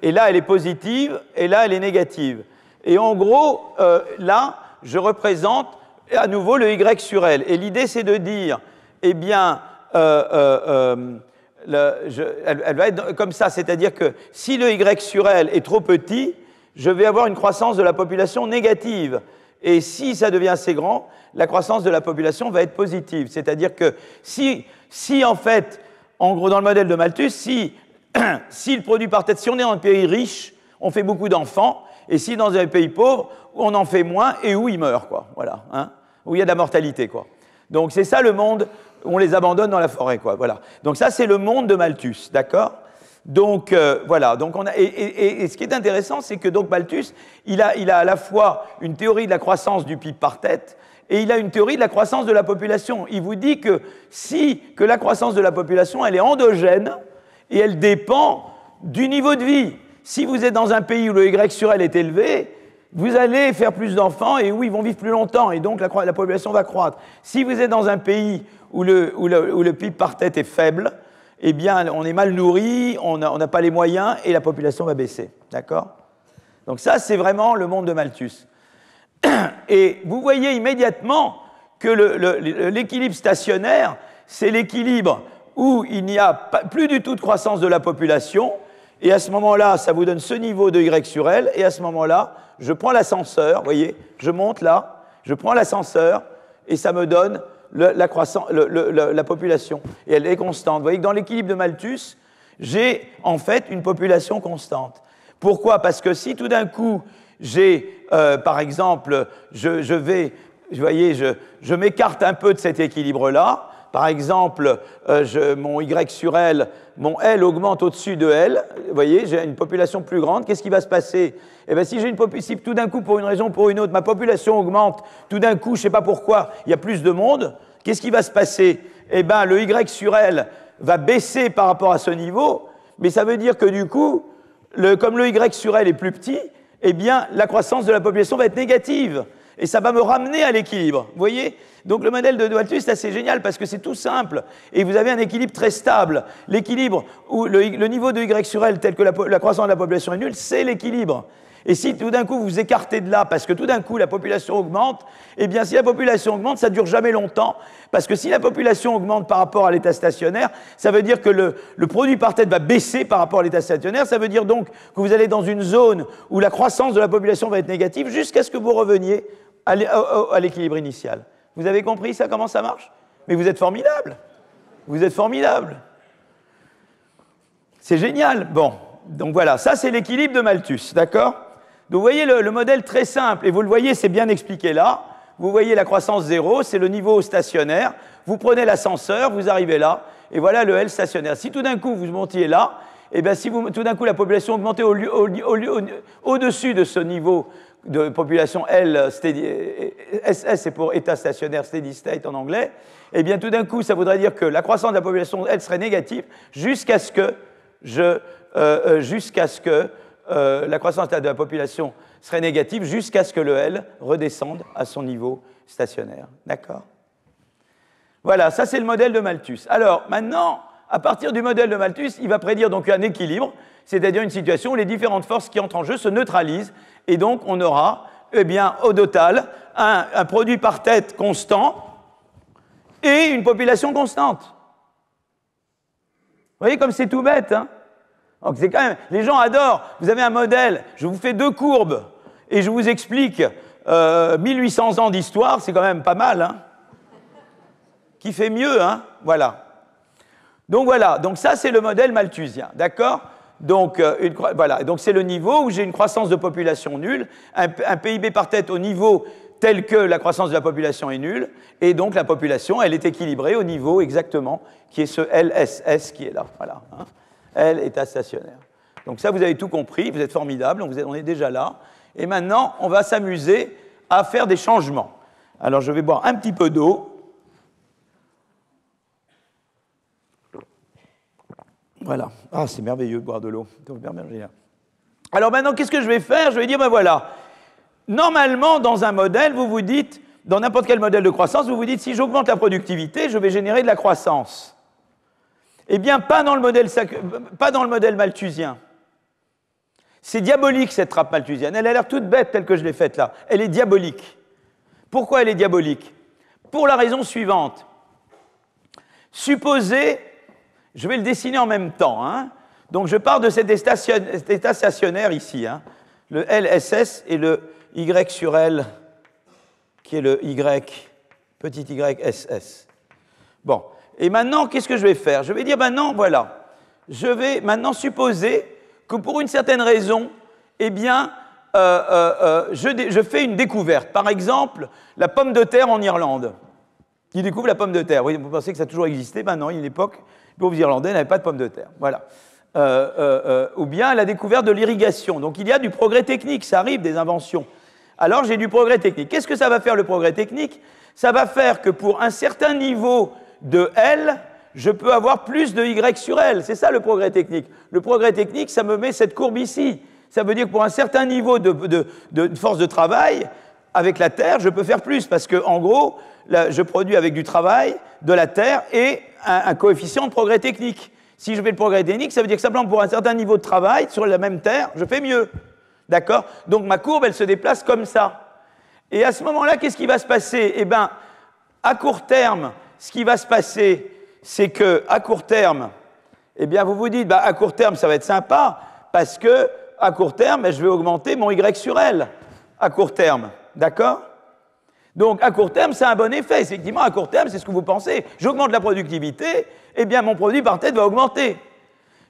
et là, elle est positive, et là, elle est négative. Et en gros, là, je représente à nouveau le Y sur L. Et l'idée, c'est de dire... Eh bien, elle va être comme ça, c'est-à-dire que si le Y sur L est trop petit, je vais avoir une croissance de la population négative. Et si ça devient assez grand, la croissance de la population va être positive. C'est-à-dire que si en fait, en gros, dans le modèle de Malthus, si le produit par tête, si on est dans un pays riche, on fait beaucoup d'enfants, et si dans un pays pauvre, on en fait moins et où ils meurent, quoi. Voilà, hein, où il y a de la mortalité, quoi. Donc c'est ça le monde où on les abandonne dans la forêt, quoi. Voilà. Donc ça c'est le monde de Malthus, d'accord? Donc voilà. Donc on a et ce qui est intéressant, c'est que donc Malthus, il a à la fois une théorie de la croissance du PIB par tête et il a une théorie de la croissance de la population. Il vous dit que la croissance de la population, elle est endogène et elle dépend du niveau de vie. Si vous êtes dans un pays où le Y sur L est élevé, vous allez faire plus d'enfants et où ils vont vivre plus longtemps et donc la population va croître. Si vous êtes dans un pays où le PIB par tête est faible, eh bien on est mal nourri, on n'a pas les moyens et la population va baisser. D'accord? Donc ça, c'est vraiment le monde de Malthus. Et vous voyez immédiatement que l'équilibre stationnaire, c'est l'équilibre où il n'y a plus du tout de croissance de la population, et à ce moment-là, ça vous donne ce niveau de Y sur L, et à ce moment-là, je prends l'ascenseur, vous voyez, je monte là, je prends l'ascenseur, et ça me donne la population, et elle est constante. Vous voyez que dans l'équilibre de Malthus, j'ai en fait une population constante. Pourquoi? Parce que si tout d'un coup, j'ai, par exemple, vous voyez, je m'écarte un peu de cet équilibre-là. Par exemple, mon Y sur L, mon L augmente au-dessus de L. Vous voyez, j'ai une population plus grande. Qu'est-ce qui va se passer? Eh bien, si tout d'un coup, pour une raison ou pour une autre, ma population augmente, tout d'un coup, je ne sais pas pourquoi, il y a plus de monde, qu'est-ce qui va se passer? Eh bien, le Y sur L va baisser par rapport à ce niveau, mais ça veut dire que du coup, comme le Y sur L est plus petit, eh bien, la croissance de la population va être négative. Et ça va me ramener à l'équilibre. Vous voyez? Donc le modèle de Malthus, c'est assez génial parce que c'est tout simple. Et vous avez un équilibre très stable. L'équilibre, où le niveau de Y sur L, tel que la croissance de la population est nulle, c'est l'équilibre. Et si tout d'un coup vous vous écartez de là, parce que tout d'un coup la population augmente, eh bien si la population augmente, ça ne dure jamais longtemps, parce que si la population augmente par rapport à l'état stationnaire, ça veut dire que le produit par tête va baisser par rapport à l'état stationnaire, ça veut dire donc que vous allez dans une zone où la croissance de la population va être négative jusqu'à ce que vous reveniez à l'équilibre initial. Vous avez compris ça, comment ça marche? Mais vous êtes formidable. Vous êtes formidable. C'est génial. Bon, donc voilà, ça c'est l'équilibre de Malthus, d'accord? Donc vous voyez le modèle très simple, et vous le voyez, c'est bien expliqué là. Vous voyez la croissance 0, c'est le niveau stationnaire. Vous prenez l'ascenseur, vous arrivez là, et voilà le L stationnaire. Si tout d'un coup vous montiez là, et bien si tout d'un coup la population augmentait au-dessus de ce niveau de population L, SS c'est pour état stationnaire, steady state en anglais, et bien tout d'un coup ça voudrait dire que la croissance de la population L serait négative jusqu'à ce que la croissance de la population serait négative jusqu'à ce que le L redescende à son niveau stationnaire. D'accord? Voilà, ça c'est le modèle de Malthus. Alors maintenant, à partir du modèle de Malthus, il va prédire donc un équilibre, c'est-à-dire une situation où les différentes forces qui entrent en jeu se neutralisent, et donc on aura, eh bien, au total, un produit par tête constant et une population constante. Vous voyez comme c'est tout bête, hein? Donc c'est quand même, les gens adorent. Vous avez un modèle, je vous fais 2 courbes et je vous explique 1800 ans d'histoire, c'est quand même pas mal, hein? Qui fait mieux, hein? Voilà. Donc voilà, donc ça c'est le modèle malthusien, d'accord? Donc voilà, donc c'est le niveau où j'ai une croissance de population nulle, un PIB par tête au niveau tel que la croissance de la population est nulle, et donc la population, elle est équilibrée au niveau exactement qui est ce LSS qui est là, voilà. Hein? L, état stationnaire. Donc ça, vous avez tout compris, vous êtes formidables, on est déjà là. Et maintenant, on va s'amuser à faire des changements. Alors, je vais boire un petit peu d'eau. Voilà. Ah, c'est merveilleux de boire de l'eau. Alors maintenant, qu'est-ce que je vais faire? Je vais dire, ben voilà, normalement, dans un modèle, vous vous dites, dans n'importe quel modèle de croissance, vous vous dites, si j'augmente la productivité, je vais générer de la croissance. Eh bien, pas dans le modèle malthusien. C'est diabolique, cette trappe malthusienne. Elle a l'air toute bête, telle que je l'ai faite là. Elle est diabolique. Pourquoi elle est diabolique? Pour la raison suivante. Supposez, je vais le dessiner en même temps, hein. Donc je pars de cet état stationnaire ici, hein. Le LSS et le Y sur L, qui est le Y, petit YSS. Bon. Et maintenant, qu'est-ce que je vais faire? Je vais dire, maintenant, voilà, je vais maintenant supposer que pour une certaine raison, eh bien, je fais une découverte. Par exemple, la pomme de terre en Irlande. Qui découvre la pomme de terre? Oui, vous pensez que ça a toujours existé? Ben non, il y a une époque, les Irlandais n'avaient pas de pomme de terre. Voilà. Ou bien la découverte de l'irrigation. Donc il y a du progrès technique, ça arrive, des inventions. Alors j'ai du progrès technique. Qu'est-ce que ça va faire, le progrès technique? Ça va faire que pour un certain niveau de L, je peux avoir plus de Y sur L. C'est ça le progrès technique. Le progrès technique, ça me met cette courbe ici. Ça veut dire que pour un certain niveau de force de travail, avec la Terre, je peux faire plus, parce que en gros, là, je produis avec du travail, de la Terre et un coefficient de progrès technique. Si je fais le progrès technique, ça veut dire que simplement pour un certain niveau de travail, sur la même Terre, je fais mieux. D'accord? Donc ma courbe, elle se déplace comme ça. Et à ce moment-là, qu'est-ce qui va se passer? Eh bien, à court terme, ce qui va se passer, c'est qu'à court terme, eh bien, vous vous dites, bah, à court terme, ça va être sympa, parce que à court terme, je vais augmenter mon Y sur L, à court terme, d'accord? Donc, à court terme, c'est un bon effet. Effectivement, à court terme, c'est ce que vous pensez. J'augmente la productivité, eh bien, mon produit par tête va augmenter.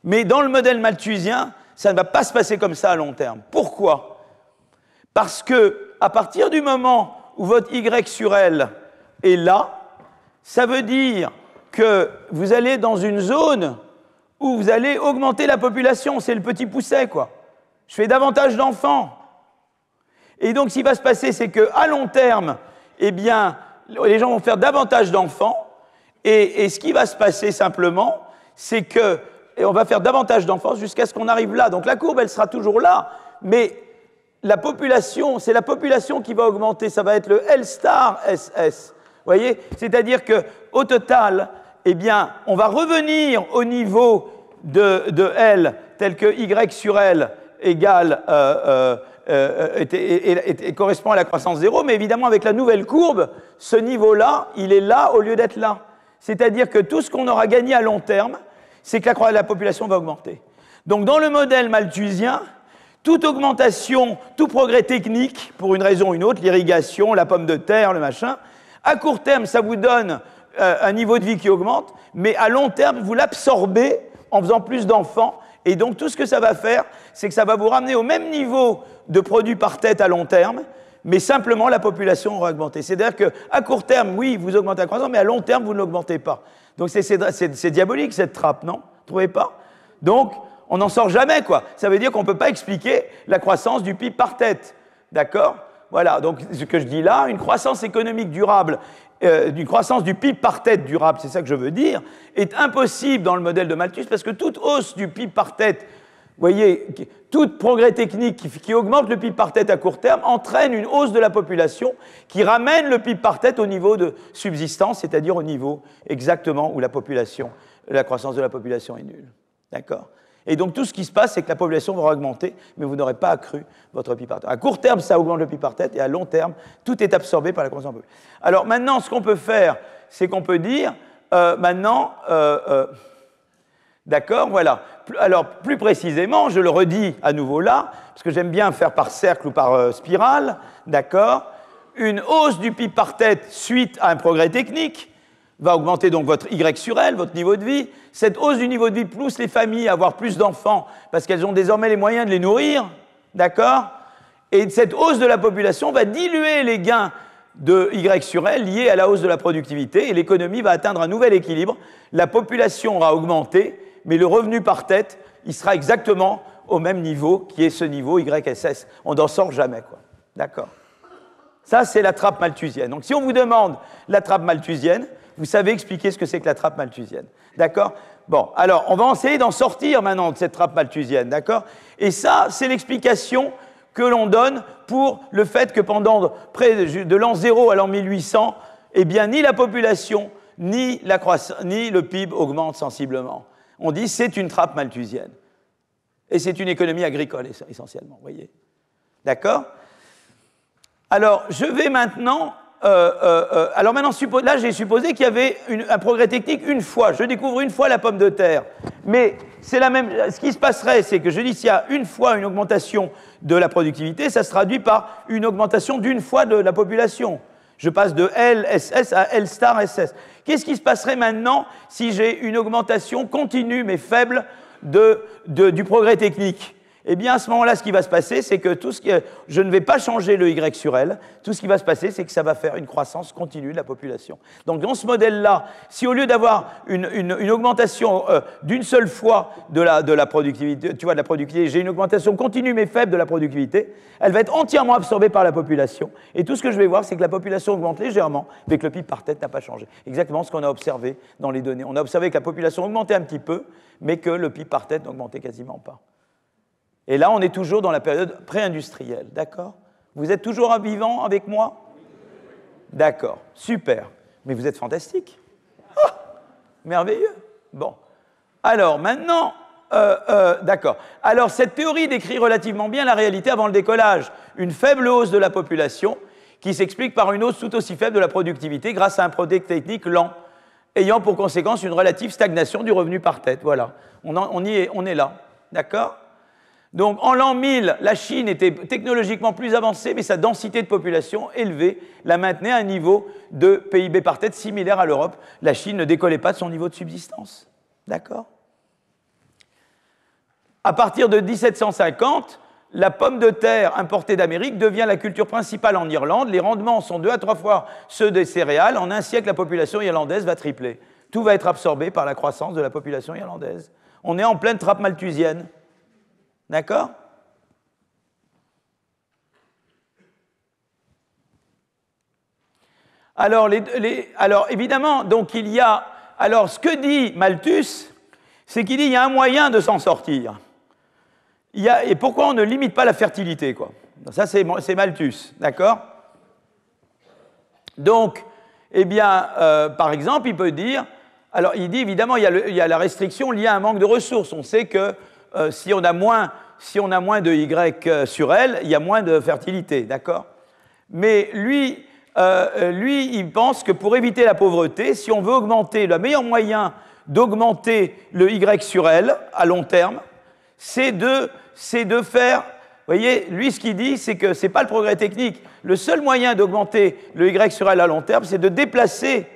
Mais dans le modèle malthusien, ça ne va pas se passer comme ça à long terme. Pourquoi? Parce que, à partir du moment où votre Y sur L est là, ça veut dire que vous allez dans une zone où vous allez augmenter la population. C'est le petit pousset, quoi. Je fais davantage d'enfants. Et donc, ce qui va se passer, c'est qu'à long terme, eh bien, les gens vont faire davantage d'enfants. Et ce qui va se passer simplement, c'est qu'on va faire davantage d'enfants jusqu'à ce qu'on arrive là. Donc, la courbe, elle sera toujours là. Mais la population, c'est la population qui va augmenter. Ça va être le L star SS. Vous voyez? C'est-à-dire qu'au total, eh bien, on va revenir au niveau de L, tel que Y sur L égale, correspond à la croissance zéro, mais évidemment, avec la nouvelle courbe, ce niveau-là, il est là au lieu d'être là. C'est-à-dire que tout ce qu'on aura gagné à long terme, c'est que la population va augmenter. Donc, dans le modèle malthusien, toute augmentation, tout progrès technique, pour une raison ou une autre, l'irrigation, la pomme de terre, le machin, à court terme, ça vous donne un niveau de vie qui augmente, mais à long terme, vous l'absorbez en faisant plus d'enfants. Et donc, tout ce que ça va faire, c'est que ça va vous ramener au même niveau de produits par tête à long terme, mais simplement la population aura augmenté. C'est-à-dire qu'à court terme, oui, vous augmentez la croissance, mais à long terme, vous ne l'augmentez pas. Donc, c'est diabolique, cette trappe, non? Vous ne trouvez pas? Donc, on n'en sort jamais, quoi. Ça veut dire qu'on ne peut pas expliquer la croissance du PIB par tête. D'accord? Voilà, donc ce que je dis là, une croissance économique durable, une croissance du PIB par tête durable, c'est ça que je veux dire, est impossible dans le modèle de Malthus, parce que toute hausse du PIB par tête, vous voyez, tout progrès technique qui augmente le PIB par tête à court terme entraîne une hausse de la population qui ramène le PIB par tête au niveau de subsistance, c'est-à-dire au niveau exactement où la croissance de la population est nulle. D'accord? Et donc, tout ce qui se passe, c'est que la population va augmenter, mais vous n'aurez pas accru votre PIB par tête. À court terme, ça augmente le PIB par tête, et à long terme, tout est absorbé par la croissance populaire. Alors, maintenant, ce qu'on peut faire, c'est qu'on peut dire, d'accord, voilà. Alors, plus précisément, je le redis à nouveau là, parce que j'aime bien faire par cercle ou par spirale, d'accord, une hausse du PIB par tête suite à un progrès technique va augmenter donc votre Y sur L, votre niveau de vie. Cette hausse du niveau de vie pousse les familles à avoir plus d'enfants parce qu'elles ont désormais les moyens de les nourrir, d'accord? Et cette hausse de la population va diluer les gains de Y sur L liés à la hausse de la productivité et l'économie va atteindre un nouvel équilibre. La population aura augmenté, mais le revenu par tête, il sera exactement au même niveau qui est ce niveau YSS. On n'en sort jamais, quoi. D'accord? Ça, c'est la trappe malthusienne. Donc, si on vous demande la trappe malthusienne, vous savez expliquer ce que c'est que la trappe malthusienne. D'accord? Bon, alors, on va essayer d'en sortir maintenant de cette trappe malthusienne. D'accord? Et ça, c'est l'explication que l'on donne pour le fait que pendant près de l'an 0 à l'an 1800, eh bien, ni la population, ni le PIB augmentent sensiblement. On dit c'est une trappe malthusienne. Et c'est une économie agricole, essentiellement. Vous voyez? D'accord? Alors, je vais maintenant... alors maintenant, là, j'ai supposé qu'il y avait un progrès technique une fois. Je découvre une fois la pomme de terre. Mais c'est la même. Ce qui se passerait, c'est que je dis s'il y a une fois une augmentation de la productivité, ça se traduit par une augmentation d'une fois de la population. Je passe de LSS à L star SS. Qu'est-ce qui se passerait maintenant si j'ai une augmentation continue mais faible du progrès technique? Eh bien, à ce moment-là, ce qui va se passer, c'est que je ne vais pas changer le Y sur L. Tout ce qui va se passer, c'est que ça va faire une croissance continue de la population. Donc, dans ce modèle-là, si au lieu d'avoir une augmentation d'une seule fois de la productivité, de la productivité, j'ai une augmentation continue mais faible de la productivité, elle va être entièrement absorbée par la population. Et tout ce que je vais voir, c'est que la population augmente légèrement, mais que le PIB par tête n'a pas changé. Exactement ce qu'on a observé dans les données. On a observé que la population augmentait un petit peu, mais que le PIB par tête n'augmentait quasiment pas. Et là, on est toujours dans la période pré-industrielle, d'accord? Vous êtes toujours vivant avec moi? D'accord, super. Mais vous êtes fantastique. Oh, merveilleux. Bon. Alors, maintenant, d'accord. Alors, cette théorie décrit relativement bien la réalité avant le décollage. Une faible hausse de la population qui s'explique par une hausse tout aussi faible de la productivité grâce à un progrès technique lent, ayant pour conséquence une relative stagnation du revenu par tête. Voilà, on est là, d'accord? Donc en l'an 1000, la Chine était technologiquement plus avancée, mais sa densité de population élevée la maintenait à un niveau de PIB par tête similaire à l'Europe. La Chine ne décollait pas de son niveau de subsistance, d'accord? À partir de 1750, la pomme de terre importée d'Amérique devient la culture principale en Irlande. Les rendements sont 2 à 3 fois ceux des céréales. En un siècle, la population irlandaise va tripler. Tout va être absorbé par la croissance de la population irlandaise. On est en pleine trappe malthusienne. D'accord? Alors, évidemment, donc il y a... Alors, ce que dit Malthus, c'est qu'il dit qu'il y a un moyen de s'en sortir. Et pourquoi on ne limite pas la fertilité, quoi? Ça, c'est Malthus, d'accord? Donc, eh bien, par exemple, il peut dire... Alors, il dit, évidemment, il y a la restriction liée à un manque de ressources. On sait que si on a moins de Y sur L, il y a moins de fertilité, d'accord? Mais lui, il pense que pour éviter la pauvreté, si on veut augmenter, le meilleur moyen d'augmenter le Y sur L à long terme, c'est de faire... Vous voyez, lui, ce qu'il dit, c'est que ce n'est pas le progrès technique. Le seul moyen d'augmenter le Y sur L à long terme, c'est de déplacer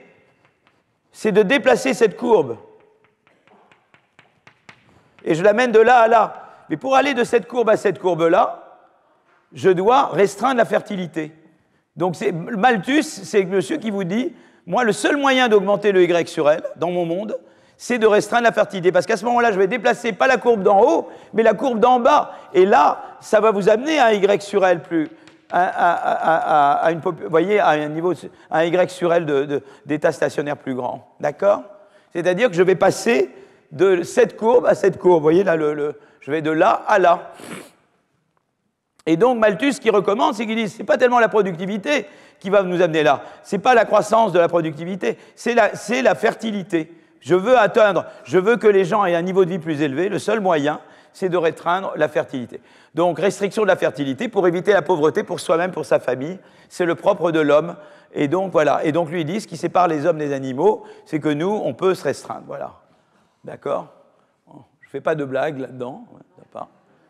cette courbe. Et je l'amène de là à là. Mais pour aller de cette courbe à cette courbe-là, je dois restreindre la fertilité. Donc Malthus, c'est monsieur qui vous dit, moi, le seul moyen d'augmenter le Y sur L, dans mon monde, c'est de restreindre la fertilité. Parce qu'à ce moment-là, je vais déplacer pas la courbe d'en haut, mais la courbe d'en bas. Et là, ça va vous amener à un Y sur L plus... vous voyez, à un Y sur L d'état stationnaire plus grand. D'accord? C'est-à-dire que je vais passer de cette courbe à cette courbe. Vous voyez, là, je vais de là à là. Et donc, Malthus, ce qu'il recommande, c'est qu'il dit, ce n'est pas tellement la productivité qui va nous amener là. Ce n'est pas la croissance de la productivité, c'est la fertilité. Je veux que les gens aient un niveau de vie plus élevé. Le seul moyen, c'est de restreindre la fertilité. Donc, restriction de la fertilité pour éviter la pauvreté pour soi-même, pour sa famille. C'est le propre de l'homme. Et donc, voilà. Et donc, lui, il dit, ce qui sépare les hommes des animaux, c'est que nous, on peut se restreindre. Voilà. D'accord? Je ne fais pas de blague là-dedans.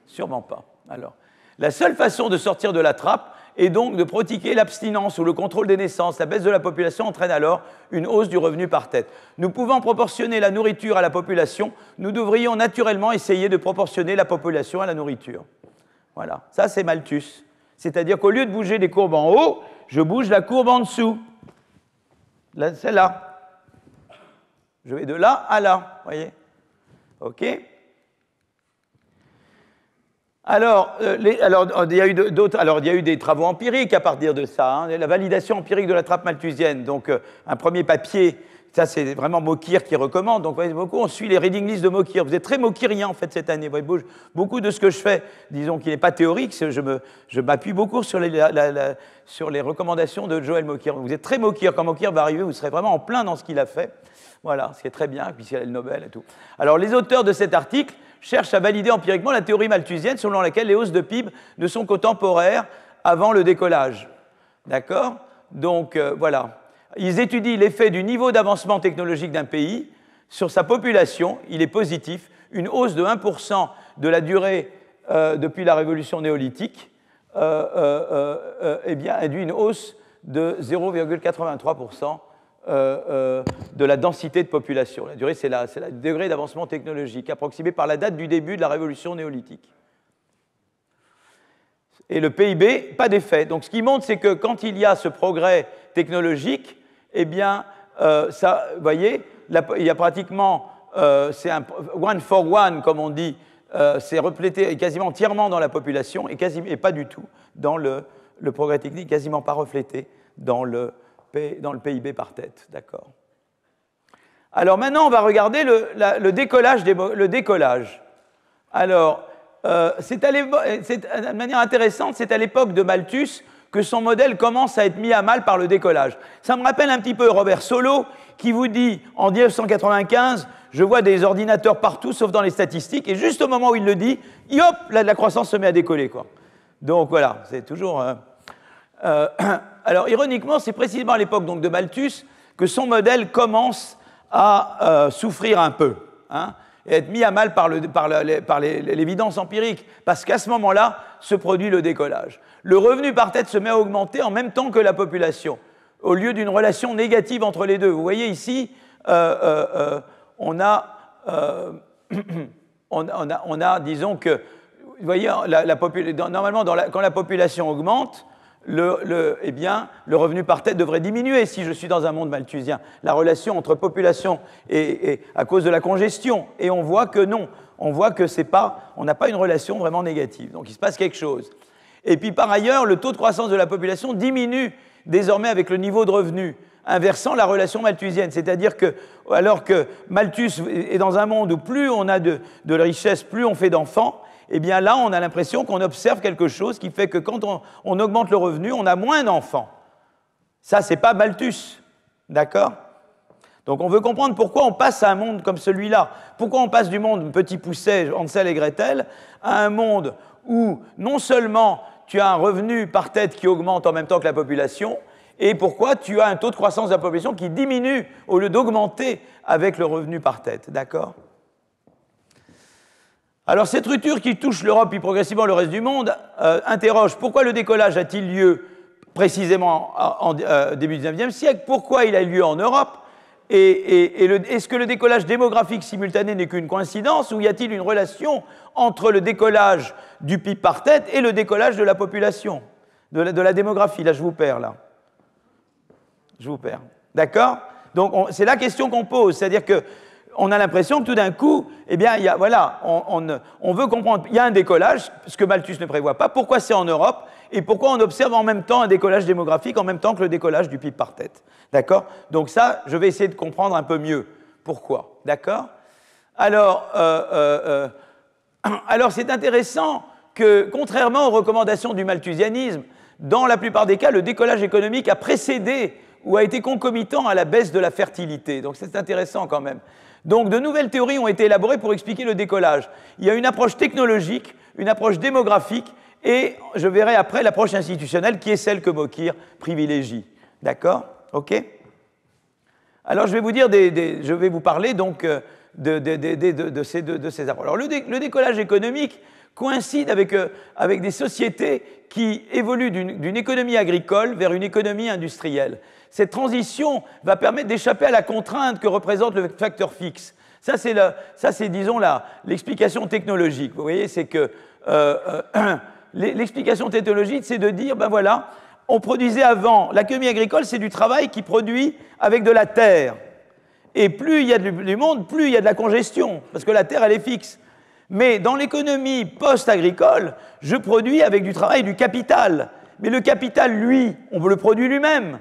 Sûrement pas. Alors, la seule façon de sortir de la trappe est donc de pratiquer l'abstinence ou le contrôle des naissances. La baisse de la population entraîne alors une hausse du revenu par tête. Nous pouvant proportionner la nourriture à la population, nous devrions naturellement essayer de proportionner la population à la nourriture. Voilà, ça c'est Malthus. C'est-à-dire qu'au lieu de bouger les courbes en haut, je bouge la courbe en dessous. Là, c'est là. Je vais de là à là, vous voyez? OK? Alors, il y a eu des travaux empiriques à partir de ça, hein, la validation empirique de la trappe malthusienne. Donc, un premier papier, ça c'est vraiment Mokir qui recommande. Donc, vous voyez, beaucoup, on suit les reading lists de Mokir. Vous êtes très mokirien en fait cette année. Vous voyez, beaucoup de ce que je fais, disons qu'il n'est pas théorique, je m'appuie beaucoup sur les recommandations de Joël Mokir. Vous êtes très Mokir. Quand Mokir va arriver, vous serez vraiment en plein dans ce qu'il a fait. Voilà, ce qui est très bien, puisqu'il a le Nobel et tout. Alors, les auteurs de cet article cherchent à valider empiriquement la théorie malthusienne selon laquelle les hausses de PIB ne sont qu'aux temporaires avant le décollage. D'accord? Donc, voilà. Ils étudient l'effet du niveau d'avancement technologique d'un pays sur sa population. Il est positif. Une hausse de 1% de la durée depuis la révolution néolithique eh bien, induit une hausse de 0,83% de la densité de population. La durée, c'est le degré d'avancement technologique, approximé par la date du début de la révolution néolithique. Et le PIB, pas d'effet. Donc, ce qui montre, c'est que quand il y a ce progrès technologique, eh bien, ça, vous voyez, il y a pratiquement, c'est un one for one, comme on dit, c'est reflété quasiment entièrement dans la population et pas du tout dans le progrès technique, quasiment pas reflété dans le PIB par tête, d'accord. Alors maintenant, on va regarder le décollage. Alors, de manière intéressante, c'est à l'époque de Malthus que son modèle commence à être mis à mal par le décollage. Ça me rappelle un petit peu Robert Solow, qui vous dit, en 1995, je vois des ordinateurs partout, sauf dans les statistiques, et juste au moment où il le dit, hop, là, la croissance se met à décoller, quoi. Donc voilà, c'est toujours... Alors, ironiquement, c'est précisément à l'époque donc, de Malthus que son modèle commence à souffrir un peu, hein, et être mis à mal par l'évidence empirique, parce qu'à ce moment-là se produit le décollage. Le revenu par tête se met à augmenter en même temps que la population, au lieu d'une relation négative entre les deux. Vous voyez ici, on a, disons que, vous voyez, normalement, quand la population augmente, eh bien, le revenu par tête devrait diminuer si je suis dans un monde malthusien. La relation entre population et à cause de la congestion. Et on voit que non, on voit que on n'a pas une relation vraiment négative. Donc il se passe quelque chose. Et puis par ailleurs, le taux de croissance de la population diminue désormais avec le niveau de revenu, inversant la relation malthusienne. C'est-à-dire que, alors que Malthus est dans un monde où plus on a de richesse, plus on fait d'enfants, eh bien là, on a l'impression qu'on observe quelque chose qui fait que quand on augmente le revenu, on a moins d'enfants. Ça, c'est pas Malthus, d'accord? Donc on veut comprendre pourquoi on passe à un monde comme celui-là. Pourquoi on passe du monde Petit Pousset, Hansel et Gretel, à un monde où non seulement tu as un revenu par tête qui augmente en même temps que la population, et pourquoi tu as un taux de croissance de la population qui diminue au lieu d'augmenter avec le revenu par tête, d'accord? Alors cette rupture qui touche l'Europe puis progressivement le reste du monde interroge pourquoi le décollage a-t-il lieu précisément en début du XIXe siècle, pourquoi il a lieu en Europe, et est-ce que le décollage démographique simultané n'est qu'une coïncidence ou y a-t-il une relation entre le décollage du PIB par tête et le décollage de la population, de la démographie? Là, je vous perds, là. Je vous perds. D'accord? Donc c'est la question qu'on pose, c'est-à-dire que on a l'impression que tout d'un coup, eh bien, on veut comprendre. Il y a un décollage, ce que Malthus ne prévoit pas. Pourquoi c'est en Europe et pourquoi on observe en même temps un décollage démographique en même temps que le décollage du PIB par tête. D'accord? Donc ça, je vais essayer de comprendre un peu mieux pourquoi. D'accord? Alors, c'est intéressant que, contrairement aux recommandations du malthusianisme, dans la plupart des cas, le décollage économique a précédé ou a été concomitant à la baisse de la fertilité. Donc c'est intéressant quand même. Donc de nouvelles théories ont été élaborées pour expliquer le décollage. Il y a une approche technologique, une approche démographique, et je verrai après l'approche institutionnelle qui est celle que Mokyr privilégie. D'accord? OK? Alors je vais vous dire je vais vous parler donc de ces approches. Alors le décollage économique coïncide avec des sociétés qui évoluent d'une économie agricole vers une économie industrielle. Cette transition va permettre d'échapper à la contrainte que représente le facteur fixe. Ça, c'est disons, l'explication technologique. Vous voyez, c'est que l'explication technologique, c'est de dire, ben voilà, on produisait avant, l'économie agricole, c'est du travail qui produit avec de la terre. Et plus il y a du monde, plus il y a de la congestion, parce que la terre, elle est fixe. Mais dans l'économie post-agricole, je produis avec du travail du capital. Mais le capital, lui, on le produit lui-même.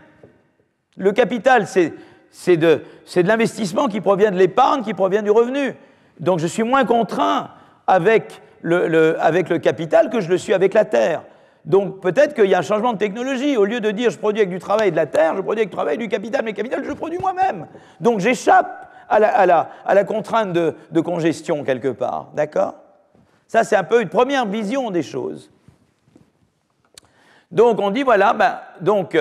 Le capital, c'est de l'investissement qui provient de l'épargne, qui provient du revenu. Donc je suis moins contraint avec le capital que je le suis avec la terre. Donc peut-être qu'il y a un changement de technologie. Au lieu de dire je produis avec du travail et de la terre, je produis avec du travail et du capital, mais le capital, je le produis moi-même. Donc j'échappe à la contrainte de congestion quelque part. D'accord? Ça, c'est un peu une première vision des choses. Donc on dit, voilà, donc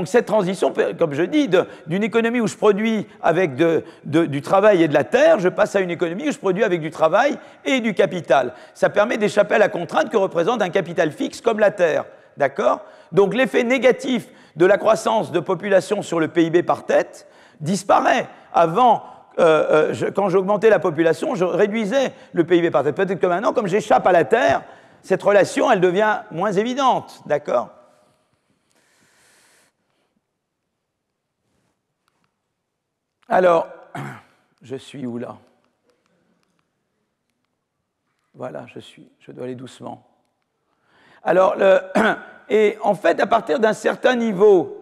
cette transition, comme je dis, d'une économie où je produis avec du travail et de la terre, je passe à une économie où je produis avec du travail et du capital. Ça permet d'échapper à la contrainte que représente un capital fixe comme la terre. D'accord? Donc l'effet négatif de la croissance de population sur le PIB par tête disparaît. Avant, quand j'augmentais la population, je réduisais le PIB par tête. Peut-être que maintenant, comme j'échappe à la terre, cette relation, elle devient moins évidente, d'accord? Alors, je suis où là? Voilà, je dois aller doucement. Alors, et en fait, à partir d'un certain niveau,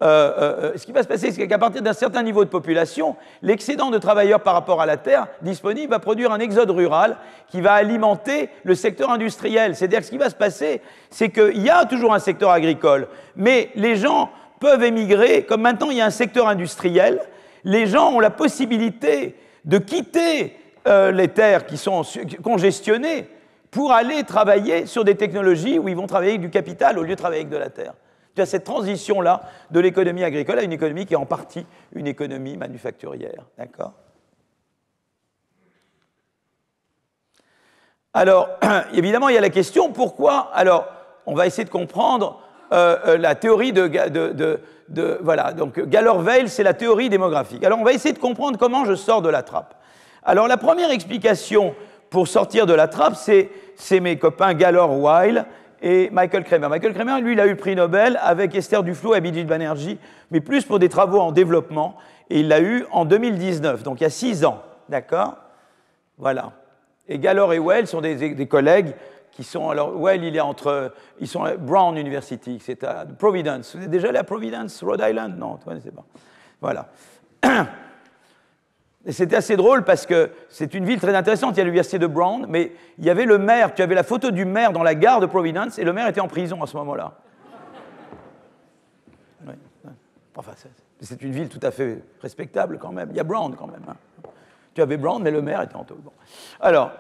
ce qui va se passer, c'est qu'à partir d'un certain niveau de population, l'excédent de travailleurs par rapport à la terre disponible va produire un exode rural qui va alimenter le secteur industriel. C'est-à-dire que ce qui va se passer, c'est qu'il y a toujours un secteur agricole, mais les gens peuvent émigrer, comme maintenant il y a un secteur industriel, les gens ont la possibilité de quitter les terres qui sont congestionnées pour aller travailler sur des technologies où ils vont travailler avec du capital au lieu de travailler avec de la terre. Tu as cette transition-là de l'économie agricole à une économie qui est en partie une économie manufacturière. D'accord ? Alors, évidemment, il y a la question, pourquoi? Alors, on va essayer de comprendre la théorie voilà, donc Galler-Weil, c'est la théorie démographique. Alors, on va essayer de comprendre comment je sors de la trappe. Alors, la première explication pour sortir de la trappe, c'est mes copains Galler-Weil et Michael Kremer. Michael Kremer, lui, il a eu le prix Nobel avec Esther Duflo et Abhijit Banerjee, mais plus pour des travaux en développement, et il l'a eu en 2019, donc il y a 6 ans. D'accord? Voilà. Et Galler et Weil sont des collègues qui sont... Alors, Weil, ils sont à Brown University, c'est à Providence. Vous êtes déjà allé à Providence, Rhode Island? Non, tu ne connaissez pas. Voilà. Et c'était assez drôle parce que c'est une ville très intéressante, il y a l'université de Brown, mais il y avait le maire, tu avais la photo du maire dans la gare de Providence, et le maire était en prison à ce moment-là. Oui. Enfin, c'est une ville tout à fait respectable quand même. Il y a Brown quand même. Hein. Tu avais Brown, mais le maire était en taule. Bon. Alors,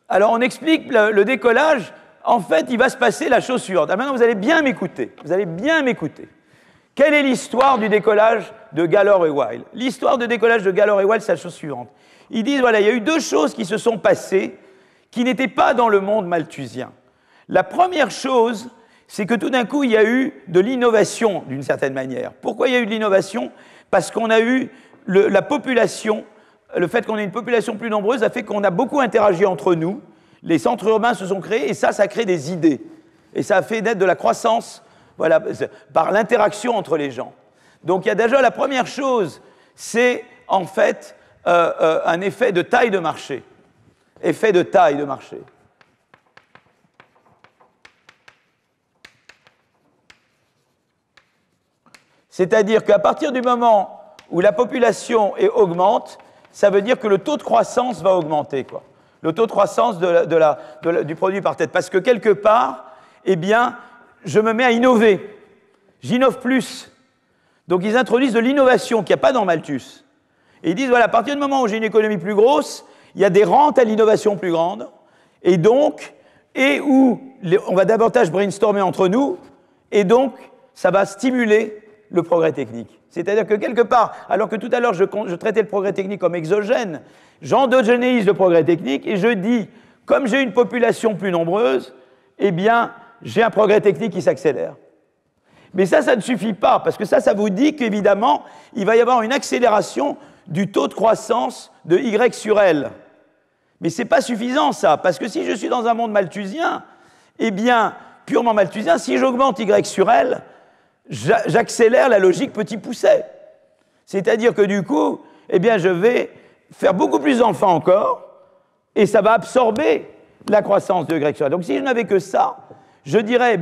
on explique le décollage. En fait, il va se passer la chose suivante. Maintenant, vous allez bien m'écouter. Vous allez bien m'écouter. Quelle est l'histoire du décollage de Galler et Weil? L'histoire de décollage de Galler et Weil, c'est la chose suivante. Ils disent, voilà, il y a eu 2 choses qui se sont passées qui n'étaient pas dans le monde malthusien. La première chose, c'est que tout d'un coup, il y a eu de l'innovation, d'une certaine manière. Pourquoi il y a eu de l'innovation? Parce qu'on a eu la population, le fait qu'on ait une population plus nombreuse a fait qu'on a beaucoup interagi entre nous, les centres urbains se sont créés, et ça crée des idées. Et ça a fait naître de la croissance, voilà, par l'interaction entre les gens. Donc il y a déjà la première chose, c'est en fait un effet de taille de marché. Effet de taille de marché. C'est-à-dire qu'à partir du moment où la population augmente, ça veut dire que le taux de croissance va augmenter, quoi. Le taux de croissance du produit par tête. Parce que quelque part, eh bien, je me mets à innover. J'innove plus. Donc ils introduisent de l'innovation qu'il n'y a pas dans Malthus. Et ils disent, voilà, à partir du moment où j'ai une économie plus grosse, il y a des rentes à l'innovation plus grandes, et donc, où on va davantage brainstormer entre nous, et donc, ça va stimuler le progrès technique. C'est-à-dire que quelque part, alors que tout à l'heure je traitais le progrès technique comme exogène, j'endogénéise le progrès technique et je dis, comme j'ai une population plus nombreuse, eh bien, j'ai un progrès technique qui s'accélère. Mais ça ne suffit pas, parce que ça vous dit qu'évidemment, il va y avoir une accélération du taux de croissance de Y sur L. Mais ce n'est pas suffisant, ça, parce que si je suis dans un monde malthusien, eh bien, purement malthusien, si j'augmente Y sur L, j'accélère la logique petit pousset. C'est-à-dire que du coup, eh bien, je vais faire beaucoup plus d'enfants encore, et ça va absorber la croissance de Y sur L. Donc si je n'avais que ça, je dirais,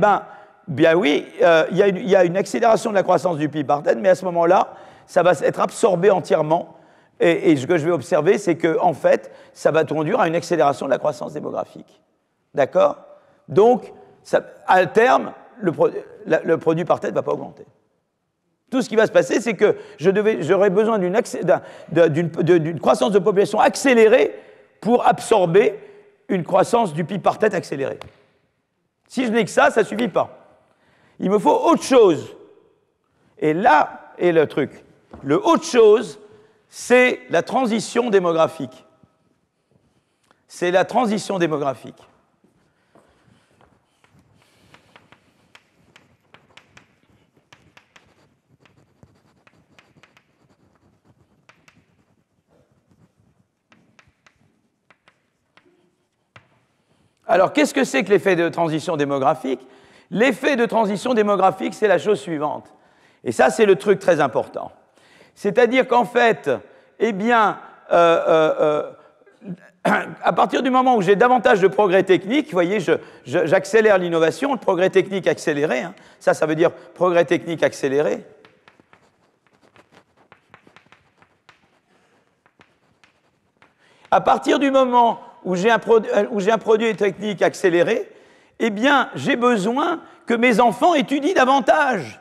bien oui, il y a une accélération de la croissance du PIB par tête, mais à ce moment-là, ça va être absorbé entièrement. Et ce que je vais observer, c'est qu'en fait, ça va conduire à une accélération de la croissance démographique. D'accord? Donc, à terme, le produit par tête ne va pas augmenter. Tout ce qui va se passer, c'est que j'aurai besoin d'une croissance de population accélérée pour absorber une croissance du PIB par tête accélérée. Si je n'ai que ça ne suffit pas. Il me faut autre chose. Et là est le truc. Le autre chose, c'est la transition démographique. C'est la transition démographique. Alors, qu'est-ce que c'est que l'effet de transition démographique? L'effet de transition démographique, c'est la chose suivante. Et ça, c'est le truc très important. C'est-à-dire qu'en fait, eh bien, à partir du moment où j'ai davantage de progrès technique, vous voyez, j'accélère l'innovation, le progrès technique accéléré, hein, ça veut dire progrès technique accéléré. À partir du moment où j'ai un produit technique accéléré, eh bien, j'ai besoin que mes enfants étudient davantage.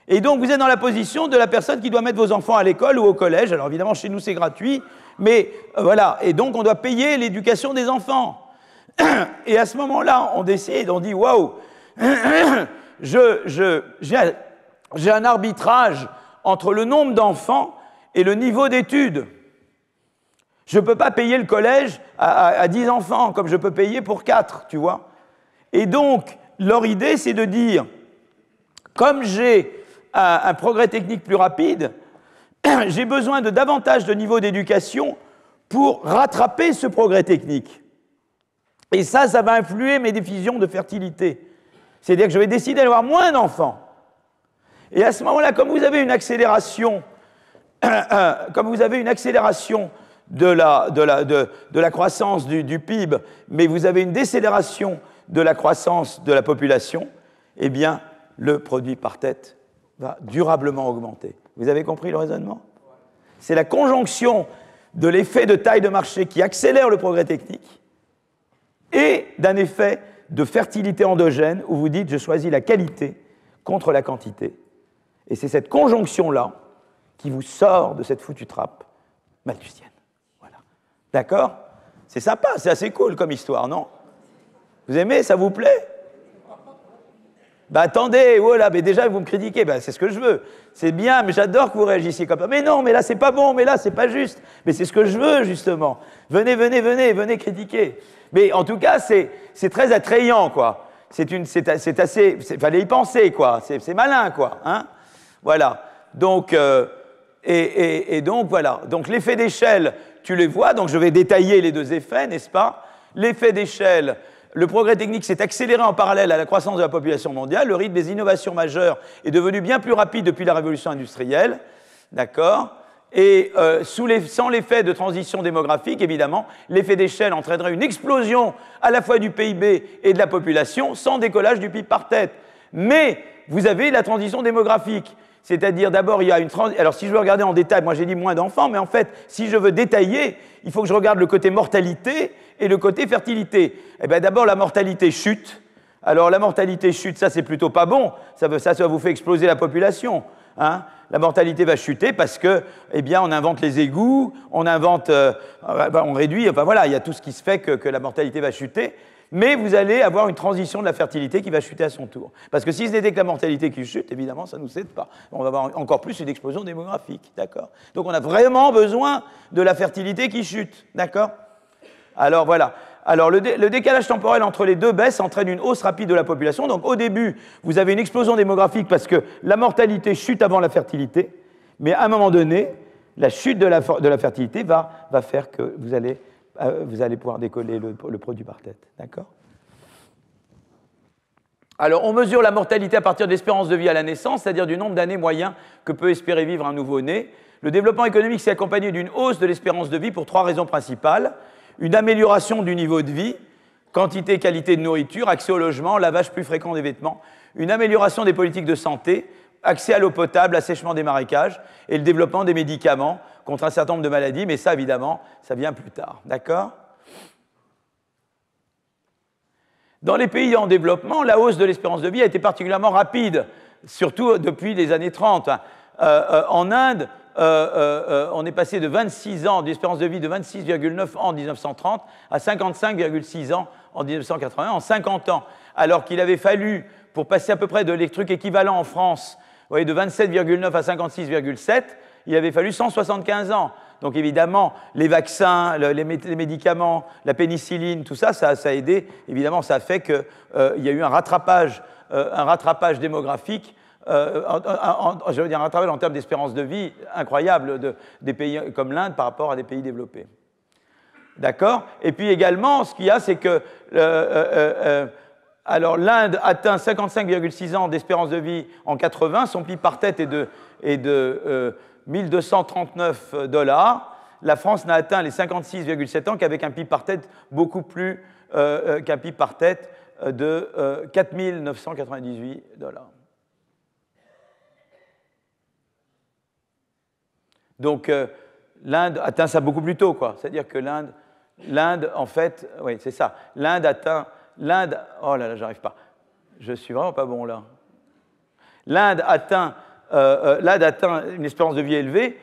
Et donc, vous êtes dans la position de la personne qui doit mettre vos enfants à l'école ou au collège. Alors, évidemment, chez nous, c'est gratuit, mais voilà. Et donc, on doit payer l'éducation des enfants. Et à ce moment-là, on décide, on dit, waouh, j'ai un arbitrage entre le nombre d'enfants et le niveau d'études. Je ne peux pas payer le collège à 10 enfants, comme je peux payer pour 4, tu vois. Et donc, leur idée, c'est de dire, comme j'ai un progrès technique plus rapide, j'ai besoin de davantage de niveaux d'éducation pour rattraper ce progrès technique. Et ça va influer mes décisions de fertilité. C'est-à-dire que je vais décider d'avoir moins d'enfants. Et à ce moment-là, comme vous avez une accélération, de la croissance du PIB, mais vous avez une décélération de la croissance de la population, eh bien, le produit par tête va durablement augmenter. Vous avez compris le raisonnement? C'est la conjonction de l'effet de taille de marché qui accélère le progrès technique et d'un effet de fertilité endogène où vous dites « je choisis la qualité contre la quantité ». Et c'est cette conjonction-là qui vous sort de cette foutue trappe malthusienne. Voilà. D'accord? C'est sympa, c'est assez cool comme histoire, non? Vous aimez? Ça vous plaît? Attendez, voilà, mais déjà vous me critiquez, c'est ce que je veux. C'est bien, mais j'adore que vous réagissiez comme ça. Mais non, mais là c'est pas bon, mais là c'est pas juste. Mais c'est ce que je veux justement. Venez critiquer. Mais en tout cas, c'est très attrayant, quoi. C'est assez, fallait y penser, quoi. C'est malin, quoi. Hein? Voilà. Donc, donc voilà. Donc l'effet d'échelle, tu les vois. Donc je vais détailler les deux effets, n'est-ce pas? L'effet d'échelle. Le progrès technique s'est accéléré en parallèle à la croissance de la population mondiale. Le rythme des innovations majeures est devenu bien plus rapide depuis la révolution industrielle. D'accord? Et sans l'effet de transition démographique, évidemment, l'effet d'échelle entraînerait une explosion à la fois du PIB et de la population sans décollage du PIB par tête. Mais vous avez la transition démographique. C'est-à-dire, d'abord, il y a une transition. Alors, si je veux regarder en détail, moi j'ai dit moins d'enfants, mais en fait, si je veux détailler, il faut que je regarde le côté mortalité et le côté fertilité. Eh bien, d'abord, la mortalité chute. Alors, la mortalité chute, ça, c'est plutôt pas bon. Ça vous fait exploser la population. Hein? La mortalité va chuter parce que, eh bien, on invente les égouts, on réduit, enfin voilà, il y a tout ce qui se fait que la mortalité va chuter. Mais vous allez avoir une transition de la fertilité qui va chuter à son tour. Parce que si ce n'était que la mortalité qui chute, évidemment, ça ne nous aide pas. On va avoir encore plus une explosion démographique, d'accord? Donc on a vraiment besoin de la fertilité qui chute, d'accord? Alors voilà. Alors le décalage temporel entre les deux baisses entraîne une hausse rapide de la population. Donc au début, vous avez une explosion démographique parce que la mortalité chute avant la fertilité. Mais à un moment donné, la chute de la fertilité va faire que vous allez pouvoir décoller le produit par tête. D'accord? Alors, on mesure la mortalité à partir de l'espérance de vie à la naissance, c'est-à-dire du nombre d'années moyen que peut espérer vivre un nouveau-né. Le développement économique s'est accompagné d'une hausse de l'espérance de vie pour 3 raisons principales. Une amélioration du niveau de vie, quantité et qualité de nourriture, accès au logement, lavage plus fréquent des vêtements, une amélioration des politiques de santé, accès à l'eau potable, assèchement des marécages et le développement des médicaments contre un certain nombre de maladies, mais ça, évidemment, ça vient plus tard. D'accord? Dans les pays en développement, la hausse de l'espérance de vie a été particulièrement rapide, surtout depuis les années 30. En Inde, on est passé de 26 ans d'espérance de vie de 26,9 ans en 1930 à 55,6 ans en 1980, en 50 ans, alors qu'il avait fallu, pour passer à peu près de trucs équivalents en France, vous voyez, de 27,9 à 56,7, il avait fallu 175 ans. Donc évidemment, les vaccins, les médicaments, la pénicilline, tout ça, ça a aidé. Évidemment, ça a fait qu'il y a eu un rattrapage démographique, je veux dire un rattrapage en termes d'espérance de vie incroyable des pays comme l'Inde par rapport à des pays développés. D'accord? Et puis également, ce qu'il y a, c'est que alors l'Inde atteint 55,6 ans d'espérance de vie en 80, son PIB par tête est de 1239 $. La France n'a atteint les 56,7 ans qu'avec un PIB par tête beaucoup plus qu'un PIB par tête de 4 998 $. Donc l'Inde atteint ça beaucoup plus tôt, quoi. C'est-à-dire que l'Inde, en fait, oui, c'est ça. Oh là là, j'arrive pas. Je suis vraiment pas bon là. L'Inde atteint une espérance de vie élevée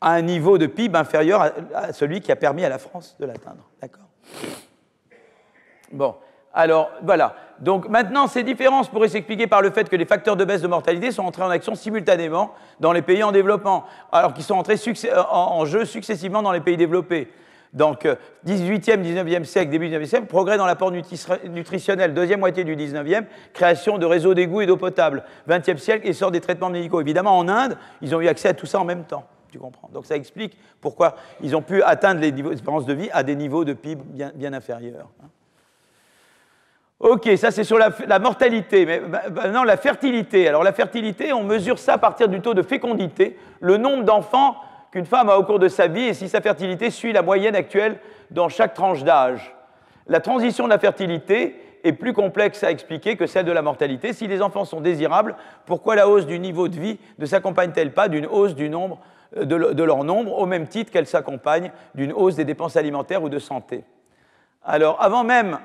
à un niveau de PIB inférieur à celui qui a permis à la France de l'atteindre. D'accord? Bon, Alors, voilà. Donc maintenant, ces différences pourraient s'expliquer par le fait que les facteurs de baisse de mortalité sont entrés en action simultanément dans les pays en développement, alors qu'ils sont entrés en jeu successivement dans les pays développés. Donc, 18e, 19e siècle, début 19e siècle, progrès dans l'apport nutritionnel, deuxième moitié du 19e, création de réseaux d'égouts et d'eau potable. 20e siècle, essor des traitements médicaux. Évidemment, en Inde, ils ont eu accès à tout ça en même temps. Tu comprends? Donc, ça explique pourquoi ils ont pu atteindre les espérances de vie à des niveaux de PIB bien inférieurs. Ok, ça c'est sur la mortalité, mais maintenant la fertilité. Alors la fertilité, on mesure ça à partir du taux de fécondité, le nombre d'enfants qu'une femme a au cours de sa vie et si sa fertilité suit la moyenne actuelle dans chaque tranche d'âge. La transition de la fertilité est plus complexe à expliquer que celle de la mortalité. Si les enfants sont désirables, pourquoi la hausse du niveau de vie ne s'accompagne-t-elle pas d'une hausse du nombre, de leur nombre, au même titre qu'elle s'accompagne d'une hausse des dépenses alimentaires ou de santé? Alors avant même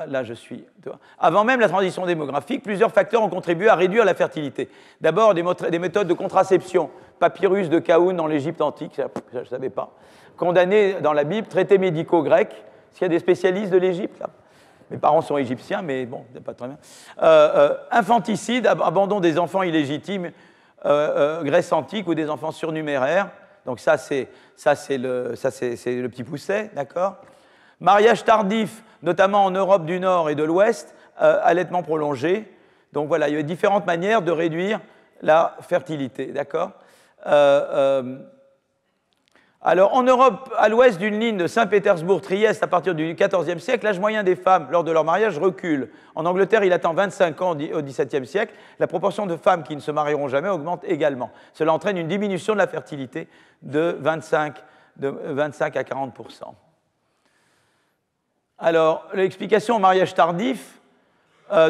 la transition démographique, plusieurs facteurs ont contribué à réduire la fertilité. D'abord, des méthodes de contraception, papyrus de Kaoun dans l'Égypte antique, je ne savais pas, condamné dans la Bible, traités médicaux grecs. S'il y a des spécialistes de l'Égypte, là. Mes parents sont égyptiens, mais bon, c'est pas très bien. Infanticide, abandon des enfants illégitimes, Grèce antique, ou des enfants surnuméraires. Donc ça, c'est le petit pousset, d'accord? Mariage tardif, notamment en Europe du Nord et de l'Ouest, allaitement prolongé. Donc voilà, il y a différentes manières de réduire la fertilité, d'accord? Alors en Europe, à l'ouest d'une ligne de Saint-Pétersbourg-Trieste à partir du XIVe siècle, l'âge moyen des femmes lors de leur mariage recule. En Angleterre, il atteint 25 ans au XVIIe siècle. La proportion de femmes qui ne se marieront jamais augmente également. Cela entraîne une diminution de la fertilité de 25 à 40%. Alors, l'explication au mariage tardif,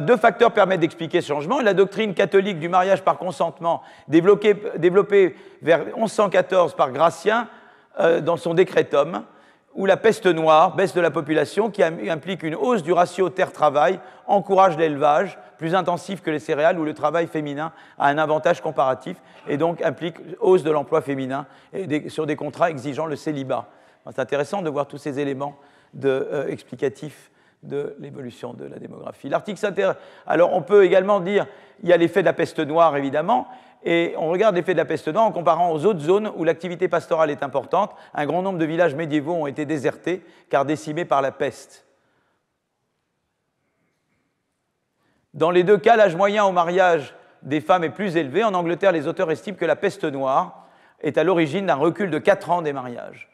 deux facteurs permettent d'expliquer ce changement. La doctrine catholique du mariage par consentement, développée vers 1114 par Gratien dans son Décrétum, ou la peste noire, baisse de la population, qui implique une hausse du ratio terre-travail, encourage l'élevage, plus intensif que les céréales, où le travail féminin a un avantage comparatif, et donc implique hausse de l'emploi féminin sur des contrats exigeant le célibat. C'est intéressant de voir tous ces éléments explicatif de l'évolution de la démographie. L'article s'intéresse. Alors, on peut également dire il y a l'effet de la peste noire, évidemment, et on regarde l'effet de la peste noire en comparant aux autres zones où l'activité pastorale est importante. Un grand nombre de villages médiévaux ont été désertés car décimés par la peste. Dans les deux cas, l'âge moyen au mariage des femmes est plus élevé. En Angleterre, les auteurs estiment que la peste noire est à l'origine d'un recul de 4 ans des mariages.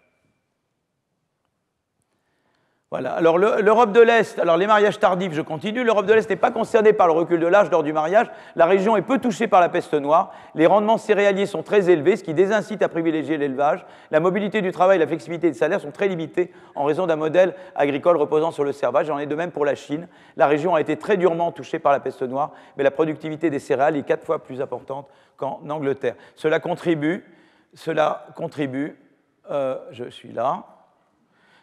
Voilà. Alors l'Europe de l'Est, alors les mariages tardifs, je continue, l'Europe de l'Est n'est pas concernée par le recul de l'âge lors du mariage, la région est peu touchée par la peste noire, les rendements céréaliers sont très élevés, ce qui désincite à privilégier l'élevage, la mobilité du travail et la flexibilité des salaires sont très limitées en raison d'un modèle agricole reposant sur le servage, j'en ai de même pour la Chine, la région a été très durement touchée par la peste noire, mais la productivité des céréales est 4 fois plus importante qu'en Angleterre. Cela contribue, je suis là,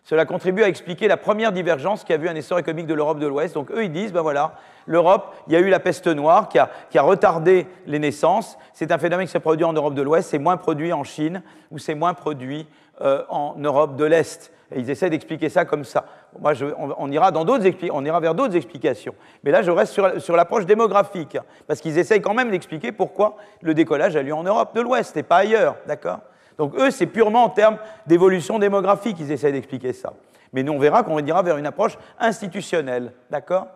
cela contribue à expliquer la première divergence qui a vu un essor économique de l'Europe de l'Ouest. Donc eux, ils disent, ben voilà, l'Europe, il y a eu la peste noire qui a retardé les naissances. C'est un phénomène qui s'est produit en Europe de l'Ouest, c'est moins produit en Chine ou c'est moins produit en Europe de l'Est. Et ils essaient d'expliquer ça comme ça. Moi, on ira vers d'autres explications. Mais là, je reste sur l'approche démographique, parce qu'ils essayent quand même d'expliquer pourquoi le décollage a lieu en Europe de l'Ouest et pas ailleurs, d'accord ? Donc eux, c'est purement en termes d'évolution démographique qu'ils essaient d'expliquer ça. Mais nous, on verra qu'on ira vers une approche institutionnelle, d'accord ?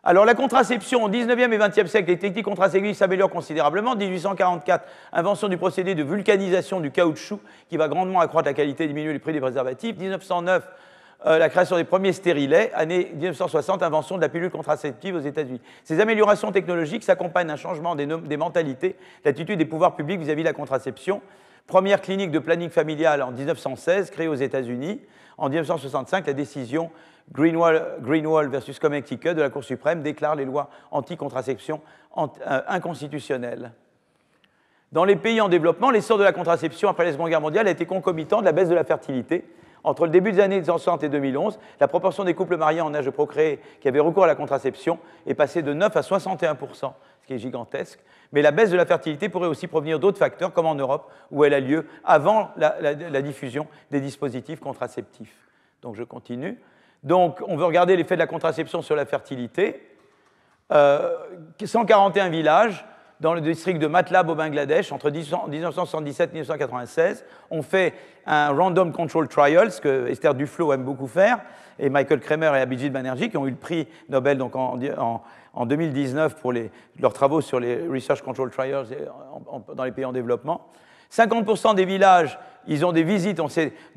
Alors la contraception, au 19e et 20e siècle, les techniques contraceptives s'améliorent considérablement. 1844, invention du procédé de vulcanisation du caoutchouc qui va grandement accroître la qualité et diminuer les prix des préservatifs. 1909, la création des premiers stérilets. Année 1960, invention de la pilule contraceptive aux États-Unis. Ces améliorations technologiques s'accompagnent d'un changement des mentalités, l'attitude des pouvoirs publics vis-à-vis de la contraception. Première clinique de planning familial en 1916, créée aux États-Unis. En 1965, la décision Greenwald versus Connecticut de la Cour suprême déclare les lois anti-contraception inconstitutionnelles. Dans les pays en développement, l'essor de la contraception après la Seconde Guerre mondiale a été concomitant de la baisse de la fertilité. Entre le début des années 1960 et 2011, la proportion des couples mariés en âge de procréer qui avaient recours à la contraception est passée de 9 à 61%, ce qui est gigantesque. Mais la baisse de la fertilité pourrait aussi provenir d'autres facteurs, comme en Europe, où elle a lieu avant la diffusion des dispositifs contraceptifs. Donc je continue. Donc, on veut regarder l'effet de la contraception sur la fertilité. 141 villages dans le district de Matlab au Bangladesh entre 1977 et 1996. On fait un random control trial, ce que Esther Duflo aime beaucoup faire, et Michael Kremer et Abhijit Banerjee, qui ont eu le prix Nobel donc en 2019 pour leurs travaux sur les research control trials dans les pays en développement. 50% des villages, ils ont des visites.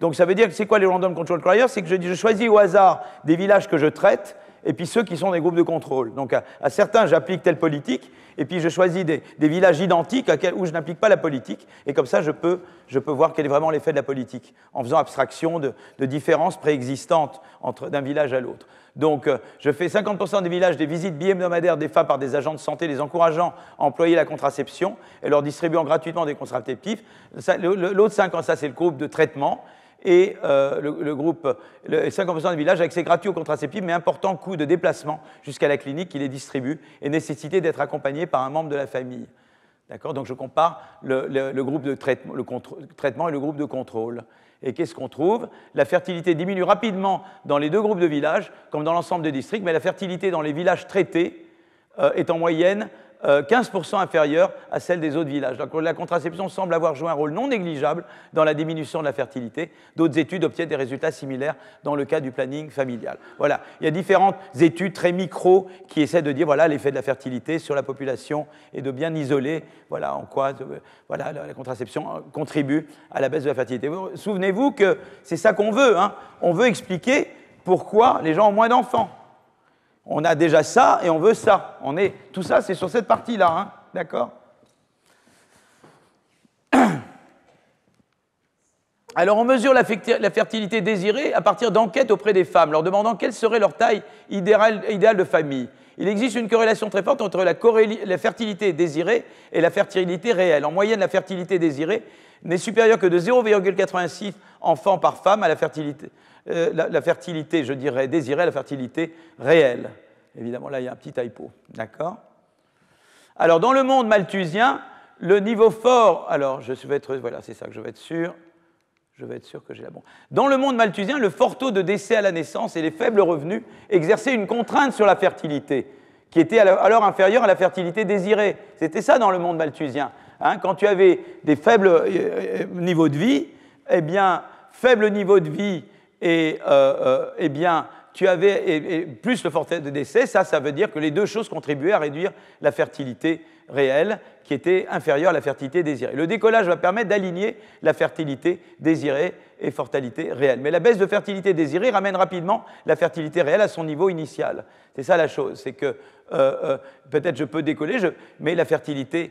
Donc ça veut dire que c'est quoi les random control trials? C'est que je choisis au hasard des villages que je traite, et puis ceux qui sont des groupes de contrôle. Donc à certains, j'applique telle politique, et puis je choisis des villages identiques où je n'applique pas la politique, et comme ça, je peux voir quel est vraiment l'effet de la politique, en faisant abstraction de différences préexistantes d'un village à l'autre. Donc je fais 50% des villages des visites bi-hebdomadaires des femmes par des agents de santé, les encourageant à employer la contraception et leur distribuant gratuitement des contraceptifs. L'autre 50%, ça c'est le groupe de traitement, et le groupe, 50% des villages avec ses gratuits aux contraceptifs, mais important coût de déplacement jusqu'à la clinique qui les distribue et nécessité d'être accompagné par un membre de la famille. D'accord? Donc je compare le groupe de traitement et le groupe de contrôle. Et qu'est-ce qu'on trouve? La fertilité diminue rapidement dans les deux groupes de villages, comme dans l'ensemble des districts, mais la fertilité dans les villages traités est en moyenne 15% inférieure à celle des autres villages. Donc la contraception semble avoir joué un rôle non négligeable dans la diminution de la fertilité. D'autres études obtiennent des résultats similaires dans le cas du planning familial. Voilà, il y a différentes études très micro qui essaient de dire voilà l'effet de la fertilité sur la population et de bien isoler voilà en quoi voilà, la contraception contribue à la baisse de la fertilité. Souvenez-vous que c'est ça qu'on veut, hein. On veut expliquer pourquoi les gens ont moins d'enfants. On a déjà ça et on veut ça. Tout ça, c'est sur cette partie-là, hein, d'accord? Alors, on mesure la fertilité désirée à partir d'enquêtes auprès des femmes, leur demandant quelle serait leur taille idéale de famille. Il existe une corrélation très forte entre la fertilité désirée et la fertilité réelle. En moyenne, la fertilité désirée n'est supérieure que de 0,86 enfants par femme à la fertilité. La fertilité, je dirais, désirée à la fertilité réelle. Évidemment, là, il y a un petit typo. D'accord? Alors, dans le monde malthusien, le niveau fort... Alors, voilà, c'est ça que je vais être sûr. Je vais être sûr que j'ai la bonne. Dans le monde malthusien, le fort taux de décès à la naissance et les faibles revenus exerçaient une contrainte sur la fertilité, qui était alors inférieure à la fertilité désirée. C'était ça dans le monde malthusien. Hein, quand tu avais des faibles niveaux de vie, eh bien, faible niveau de vie et eh bien, tu avais plus le fort taux de décès, ça veut dire que les deux choses contribuaient à réduire la fertilité réelle qui était inférieure à la fertilité désirée. Le décollage va permettre d'aligner la fertilité désirée et fertilité réelle. Mais la baisse de fertilité désirée ramène rapidement la fertilité réelle à son niveau initial. C'est ça la chose, c'est que peut-être je peux décoller, mais la fertilité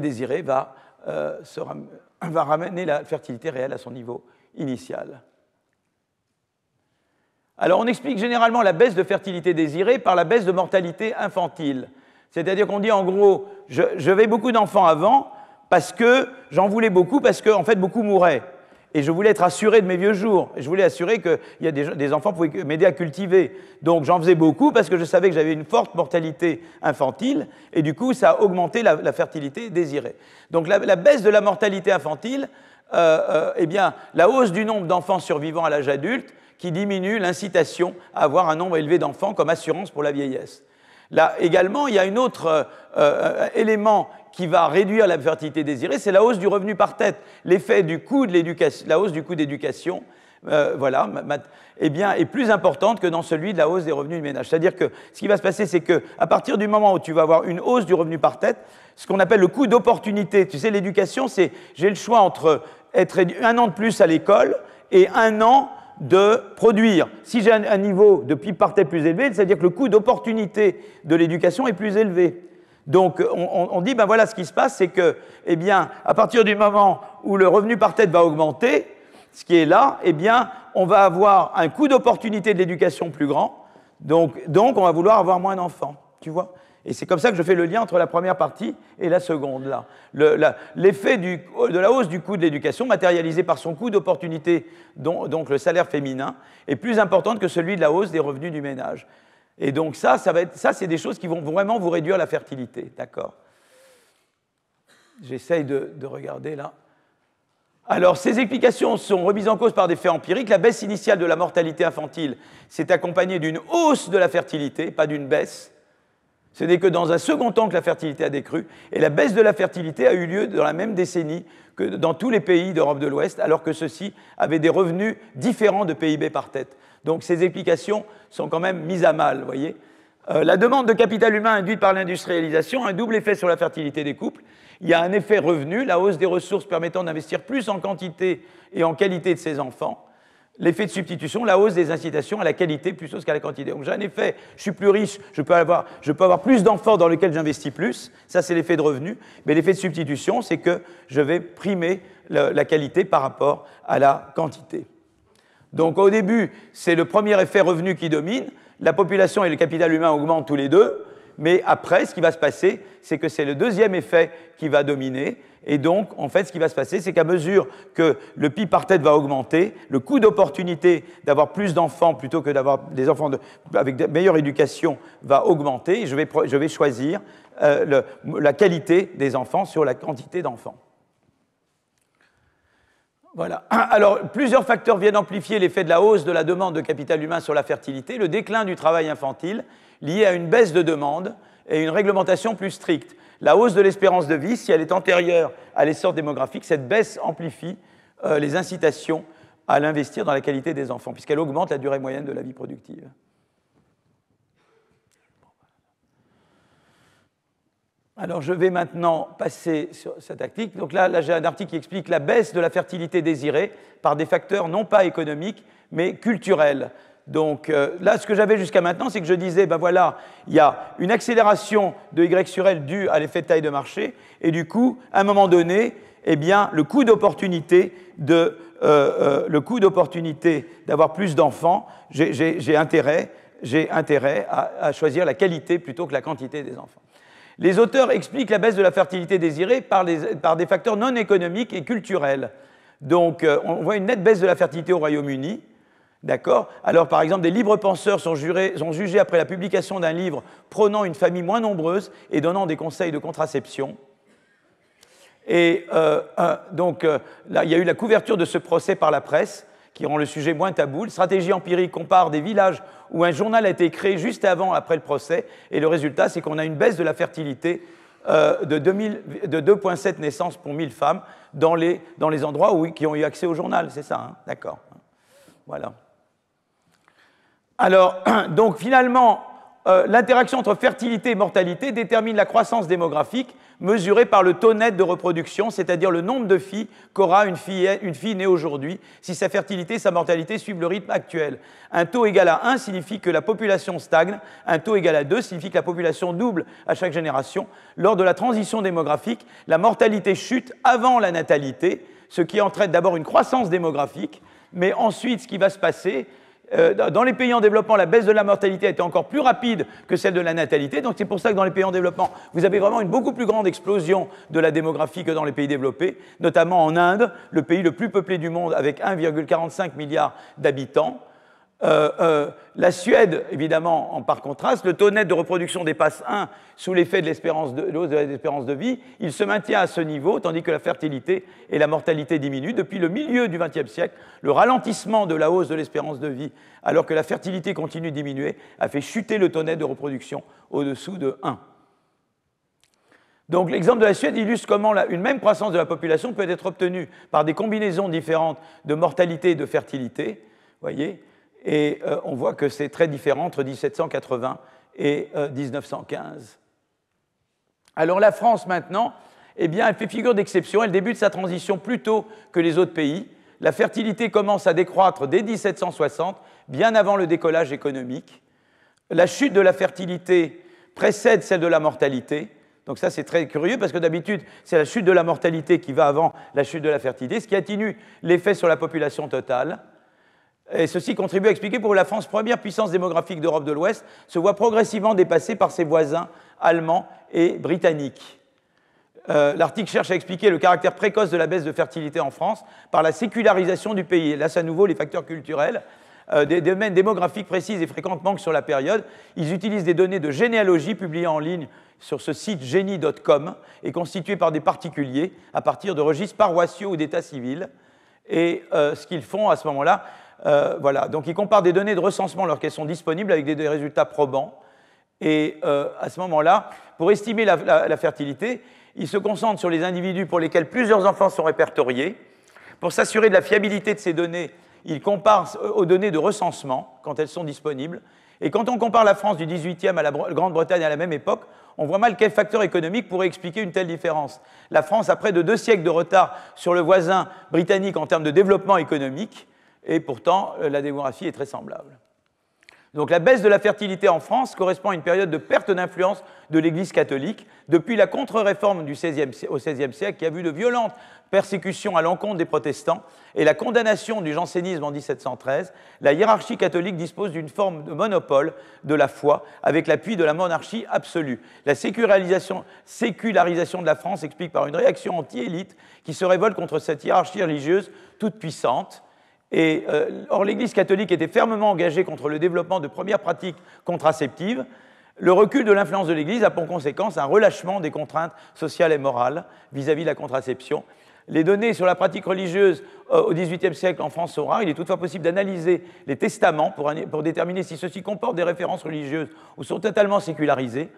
désirée va ramener la fertilité réelle à son niveau initial. Alors on explique généralement la baisse de fertilité désirée par la baisse de mortalité infantile. C'est-à-dire qu'on dit en gros, je vais beaucoup d'enfants avant parce que j'en voulais beaucoup, parce qu'en fait beaucoup mouraient. Et je voulais être assuré de mes vieux jours. Et je voulais assurer qu'il y a des enfants qui pouvaient m'aider à cultiver. Donc j'en faisais beaucoup parce que je savais que j'avais une forte mortalité infantile. Et du coup, ça a augmenté la fertilité désirée. Donc la baisse de la mortalité infantile, eh bien, la hausse du nombre d'enfants survivants à l'âge adulte qui diminue l'incitation à avoir un nombre élevé d'enfants comme assurance pour la vieillesse. Là également, il y a un autre élément qui va réduire la fertilité désirée, c'est la hausse du revenu par tête. L'effet du coût de l'éducation, la hausse du coût d'éducation, voilà, eh bien, est plus importante que dans celui de la hausse des revenus du ménage. C'est-à-dire que ce qui va se passer, c'est qu'à partir du moment où tu vas avoir une hausse du revenu par tête, ce qu'on appelle le coût d'opportunité, tu sais, l'éducation, c'est j'ai le choix entre être un an de plus à l'école et un an de produire. Si j'ai un niveau de PIB par tête plus élevé, c'est-à-dire que le coût d'opportunité de l'éducation est plus élevé. Donc on dit, ben voilà, ce qui se passe, c'est que, eh bien, à partir du moment où le revenu par tête va augmenter, ce qui est là, eh bien, on va avoir un coût d'opportunité de l'éducation plus grand, donc on va vouloir avoir moins d'enfants, tu vois. Et c'est comme ça que je fais le lien entre la première partie et la seconde, là. L'effet de la hausse du coût de l'éducation, matérialisé par son coût d'opportunité, donc le salaire féminin, est plus important que celui de la hausse des revenus du ménage. Et donc ça c'est des choses qui vont vraiment vous réduire la fertilité, d'accord? J'essaye de regarder là. Alors, ces explications sont remises en cause par des faits empiriques. La baisse initiale de la mortalité infantile s'est accompagnée d'une hausse de la fertilité, pas d'une baisse. Ce n'est que dans un second temps que la fertilité a décru. Et la baisse de la fertilité a eu lieu dans la même décennie que dans tous les pays d'Europe de l'Ouest, alors que ceux-ci avaient des revenus différents de PIB par tête. Donc, ces explications sont quand même mises à mal, vous voyez. La demande de capital humain induite par l'industrialisation a un double effet sur la fertilité des couples. Il y a un effet revenu, la hausse des ressources permettant d'investir plus en quantité et en qualité de ses enfants. L'effet de substitution, la hausse des incitations à la qualité plus qu'à la quantité. Donc j'ai un effet, je suis plus riche, je peux avoir plus d'enfants dans lesquels j'investis plus, ça c'est l'effet de revenu, mais l'effet de substitution, c'est que je vais primer la qualité par rapport à la quantité. Donc au début, c'est le premier effet revenu qui domine, la population et le capital humain augmentent tous les deux, mais après, ce qui va se passer, c'est que c'est le deuxième effet qui va dominer. Et donc, en fait, ce qui va se passer, c'est qu'à mesure que le PIB par tête va augmenter, le coût d'opportunité d'avoir plus d'enfants plutôt que d'avoir des enfants avec de meilleure éducation va augmenter. Et je vais choisir la qualité des enfants sur la quantité d'enfants. Voilà. Alors, plusieurs facteurs viennent amplifier l'effet de la hausse de la demande de capital humain sur la fertilité, le déclin du travail infantile, lié à une baisse de demande et une réglementation plus stricte. La hausse de l'espérance de vie, si elle est antérieure à l'essor démographique, cette baisse amplifie les incitations à l'investir dans la qualité des enfants, puisqu'elle augmente la durée moyenne de la vie productive. Alors, je vais maintenant passer sur cette tactique. Donc là j'ai un article qui explique la baisse de la fertilité désirée par des facteurs non pas économiques, mais culturels. Donc là, ce que j'avais jusqu'à maintenant, c'est que je disais, ben voilà, il y a une accélération de Y sur L due à l'effet de taille de marché, et du coup, à un moment donné, eh bien, le coût d'opportunité d'avoir plus d'enfants, j'ai intérêt à choisir la qualité plutôt que la quantité des enfants. Les auteurs expliquent la baisse de la fertilité désirée par des facteurs non économiques et culturels. Donc, on voit une nette baisse de la fertilité au Royaume-Uni. D'accord ? Alors, par exemple, des libres penseurs sont jugés après la publication d'un livre prônant une famille moins nombreuse et donnant des conseils de contraception. Et donc, là, il y a eu la couverture de ce procès par la presse, qui rend le sujet moins tabou. La stratégie empirique compare des villages où un journal a été créé juste après le procès, et le résultat, c'est qu'on a une baisse de la fertilité de 2,7 naissances pour 1000 femmes dans les endroits qui ont eu accès au journal. C'est ça, hein ? D'accord. Voilà. Alors, donc finalement, l'interaction entre fertilité et mortalité détermine la croissance démographique mesurée par le taux net de reproduction, c'est-à-dire le nombre de filles qu'aura une fille née aujourd'hui si sa fertilité et sa mortalité suivent le rythme actuel. Un taux égal à 1 signifie que la population stagne, un taux égal à 2 signifie que la population double à chaque génération. Lors de la transition démographique, la mortalité chute avant la natalité, ce qui entraîne d'abord une croissance démographique, mais ensuite, ce qui va se passer, dans les pays en développement, la baisse de la mortalité a été encore plus rapide que celle de la natalité. Donc c'est pour ça que dans les pays en développement, vous avez vraiment une beaucoup plus grande explosion de la démographie que dans les pays développés, notamment en Inde, le pays le plus peuplé du monde avec 1,45 milliard d'habitants. La Suède, évidemment, par contraste, le taux net de reproduction dépasse 1 sous l'effet de l'espérance de vie. Il se maintient à ce niveau, tandis que la fertilité et la mortalité diminuent. Depuis le milieu du XXe siècle, le ralentissement de la hausse de l'espérance de vie, alors que la fertilité continue de diminuer, a fait chuter le taux net de reproduction au-dessous de 1. Donc l'exemple de la Suède illustre comment une même croissance de la population peut être obtenue par des combinaisons différentes de mortalité et de fertilité. Voyez ? Et on voit que c'est très différent entre 1780 et 1915. Alors la France, maintenant, eh bien, elle fait figure d'exception. Elle débute sa transition plus tôt que les autres pays. La fertilité commence à décroître dès 1760, bien avant le décollage économique. La chute de la fertilité précède celle de la mortalité. Donc ça, c'est très curieux, parce que d'habitude, c'est la chute de la mortalité qui va avant la chute de la fertilité, ce qui atténue l'effet sur la population totale. Et ceci contribue à expliquer pourquoi la France, première puissance démographique d'Europe de l'Ouest, se voit progressivement dépassée par ses voisins allemands et britanniques. L'article cherche à expliquer le caractère précoce de la baisse de fertilité en France par la sécularisation du pays. Et là, c'est à nouveau les facteurs culturels. des domaines démographiques précises et fréquentes manquent sur la période. Ils utilisent des données de généalogie publiées en ligne sur ce site genie.com et constituées par des particuliers à partir de registres paroissiaux ou d'état civil. Et ce qu'ils font à ce moment-là, voilà, donc ils comparent des données de recensement lorsqu'elles sont disponibles avec des résultats probants. Et à ce moment-là, pour estimer la fertilité, ils se concentrent sur les individus pour lesquels plusieurs enfants sont répertoriés. Pour s'assurer de la fiabilité de ces données, ils comparent aux données de recensement quand elles sont disponibles. Et quand on compare la France du XVIIIe à la Grande-Bretagne à la même époque, on voit mal quel facteur économique pourrait expliquer une telle différence. La France a près de 2 siècles de retard sur le voisin britannique en termes de développement économique, et pourtant la démographie est très semblable. Donc la baisse de la fertilité en France correspond à une période de perte d'influence de l'Église catholique depuis la contre-réforme au XVIe siècle qui a vu de violentes persécutions à l'encontre des protestants et la condamnation du jansénisme en 1713. La hiérarchie catholique dispose d'une forme de monopole de la foi avec l'appui de la monarchie absolue. La sécularisation de la France s'explique par une réaction anti-élite qui se révolte contre cette hiérarchie religieuse toute puissante. Or, l'Église catholique était fermement engagée contre le développement de premières pratiques contraceptives. Le recul de l'influence de l'Église a pour conséquence un relâchement des contraintes sociales et morales vis-à-vis de la contraception. Les données sur la pratique religieuse au XVIIIe siècle en France sont rares. Il est toutefois possible d'analyser les testaments pour déterminer si ceux-ci comportent des références religieuses ou sont totalement sécularisés.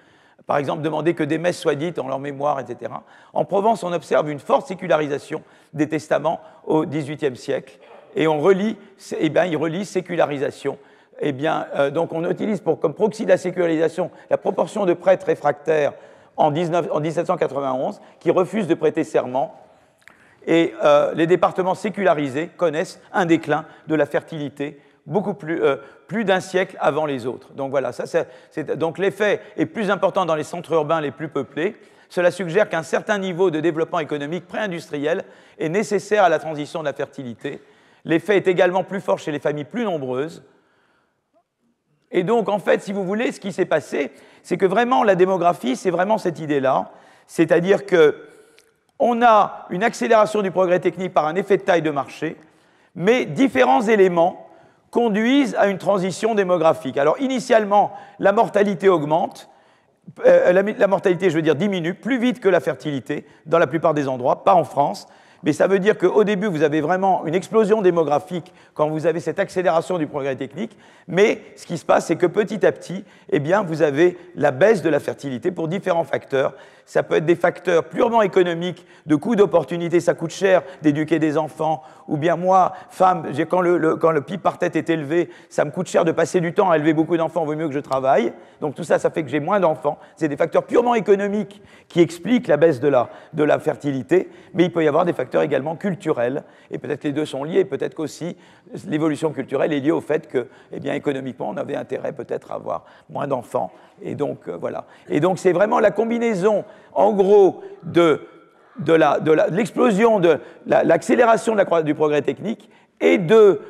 Par exemple, demander que des messes soient dites en leur mémoire, etc. En Provence, on observe une forte sécularisation des testaments au XVIIIe siècle. Et on relie, il relie sécularisation. Donc on utilise comme proxy de la sécularisation la proportion de prêtres réfractaires en 1791 qui refusent de prêter serment. Et les départements sécularisés connaissent un déclin de la fertilité beaucoup plus d'un siècle avant les autres. Donc voilà, donc l'effet est plus important dans les centres urbains les plus peuplés. Cela suggère qu'un certain niveau de développement économique pré-industriel est nécessaire à la transition de la fertilité. L'effet est également plus fort chez les familles plus nombreuses. Et donc, en fait, si vous voulez, ce qui s'est passé, c'est que vraiment, la démographie, c'est vraiment cette idée-là. C'est-à-dire qu'on a une accélération du progrès technique par un effet de taille de marché, mais différents éléments conduisent à une transition démographique. Alors, initialement, la mortalité augmente. La mortalité, je veux dire, diminue plus vite que la fertilité dans la plupart des endroits, pas en France. Mais ça veut dire qu'au début, vous avez vraiment une explosion démographique quand vous avez cette accélération du progrès technique. Mais ce qui se passe, c'est que petit à petit, vous avez la baisse de la fertilité pour différents facteurs. Ça peut être des facteurs purement économiques, de coûts d'opportunité, ça coûte cher d'éduquer des enfants. Ou bien moi, femme, quand le PIB par tête est élevé, ça me coûte cher de passer du temps à élever beaucoup d'enfants, il vaut mieux que je travaille. Donc tout ça, ça fait que j'ai moins d'enfants. C'est des facteurs purement économiques qui expliquent la baisse de la fertilité. Mais il peut y avoir des facteurs également culturels. Et peut-être que les deux sont liés. Peut-être qu'aussi l'évolution culturelle est liée au fait que, économiquement, on avait intérêt peut-être à avoir moins d'enfants. Et donc, voilà. Et donc, c'est vraiment la combinaison, en gros, de l'explosion, de l'accélération du progrès technique et de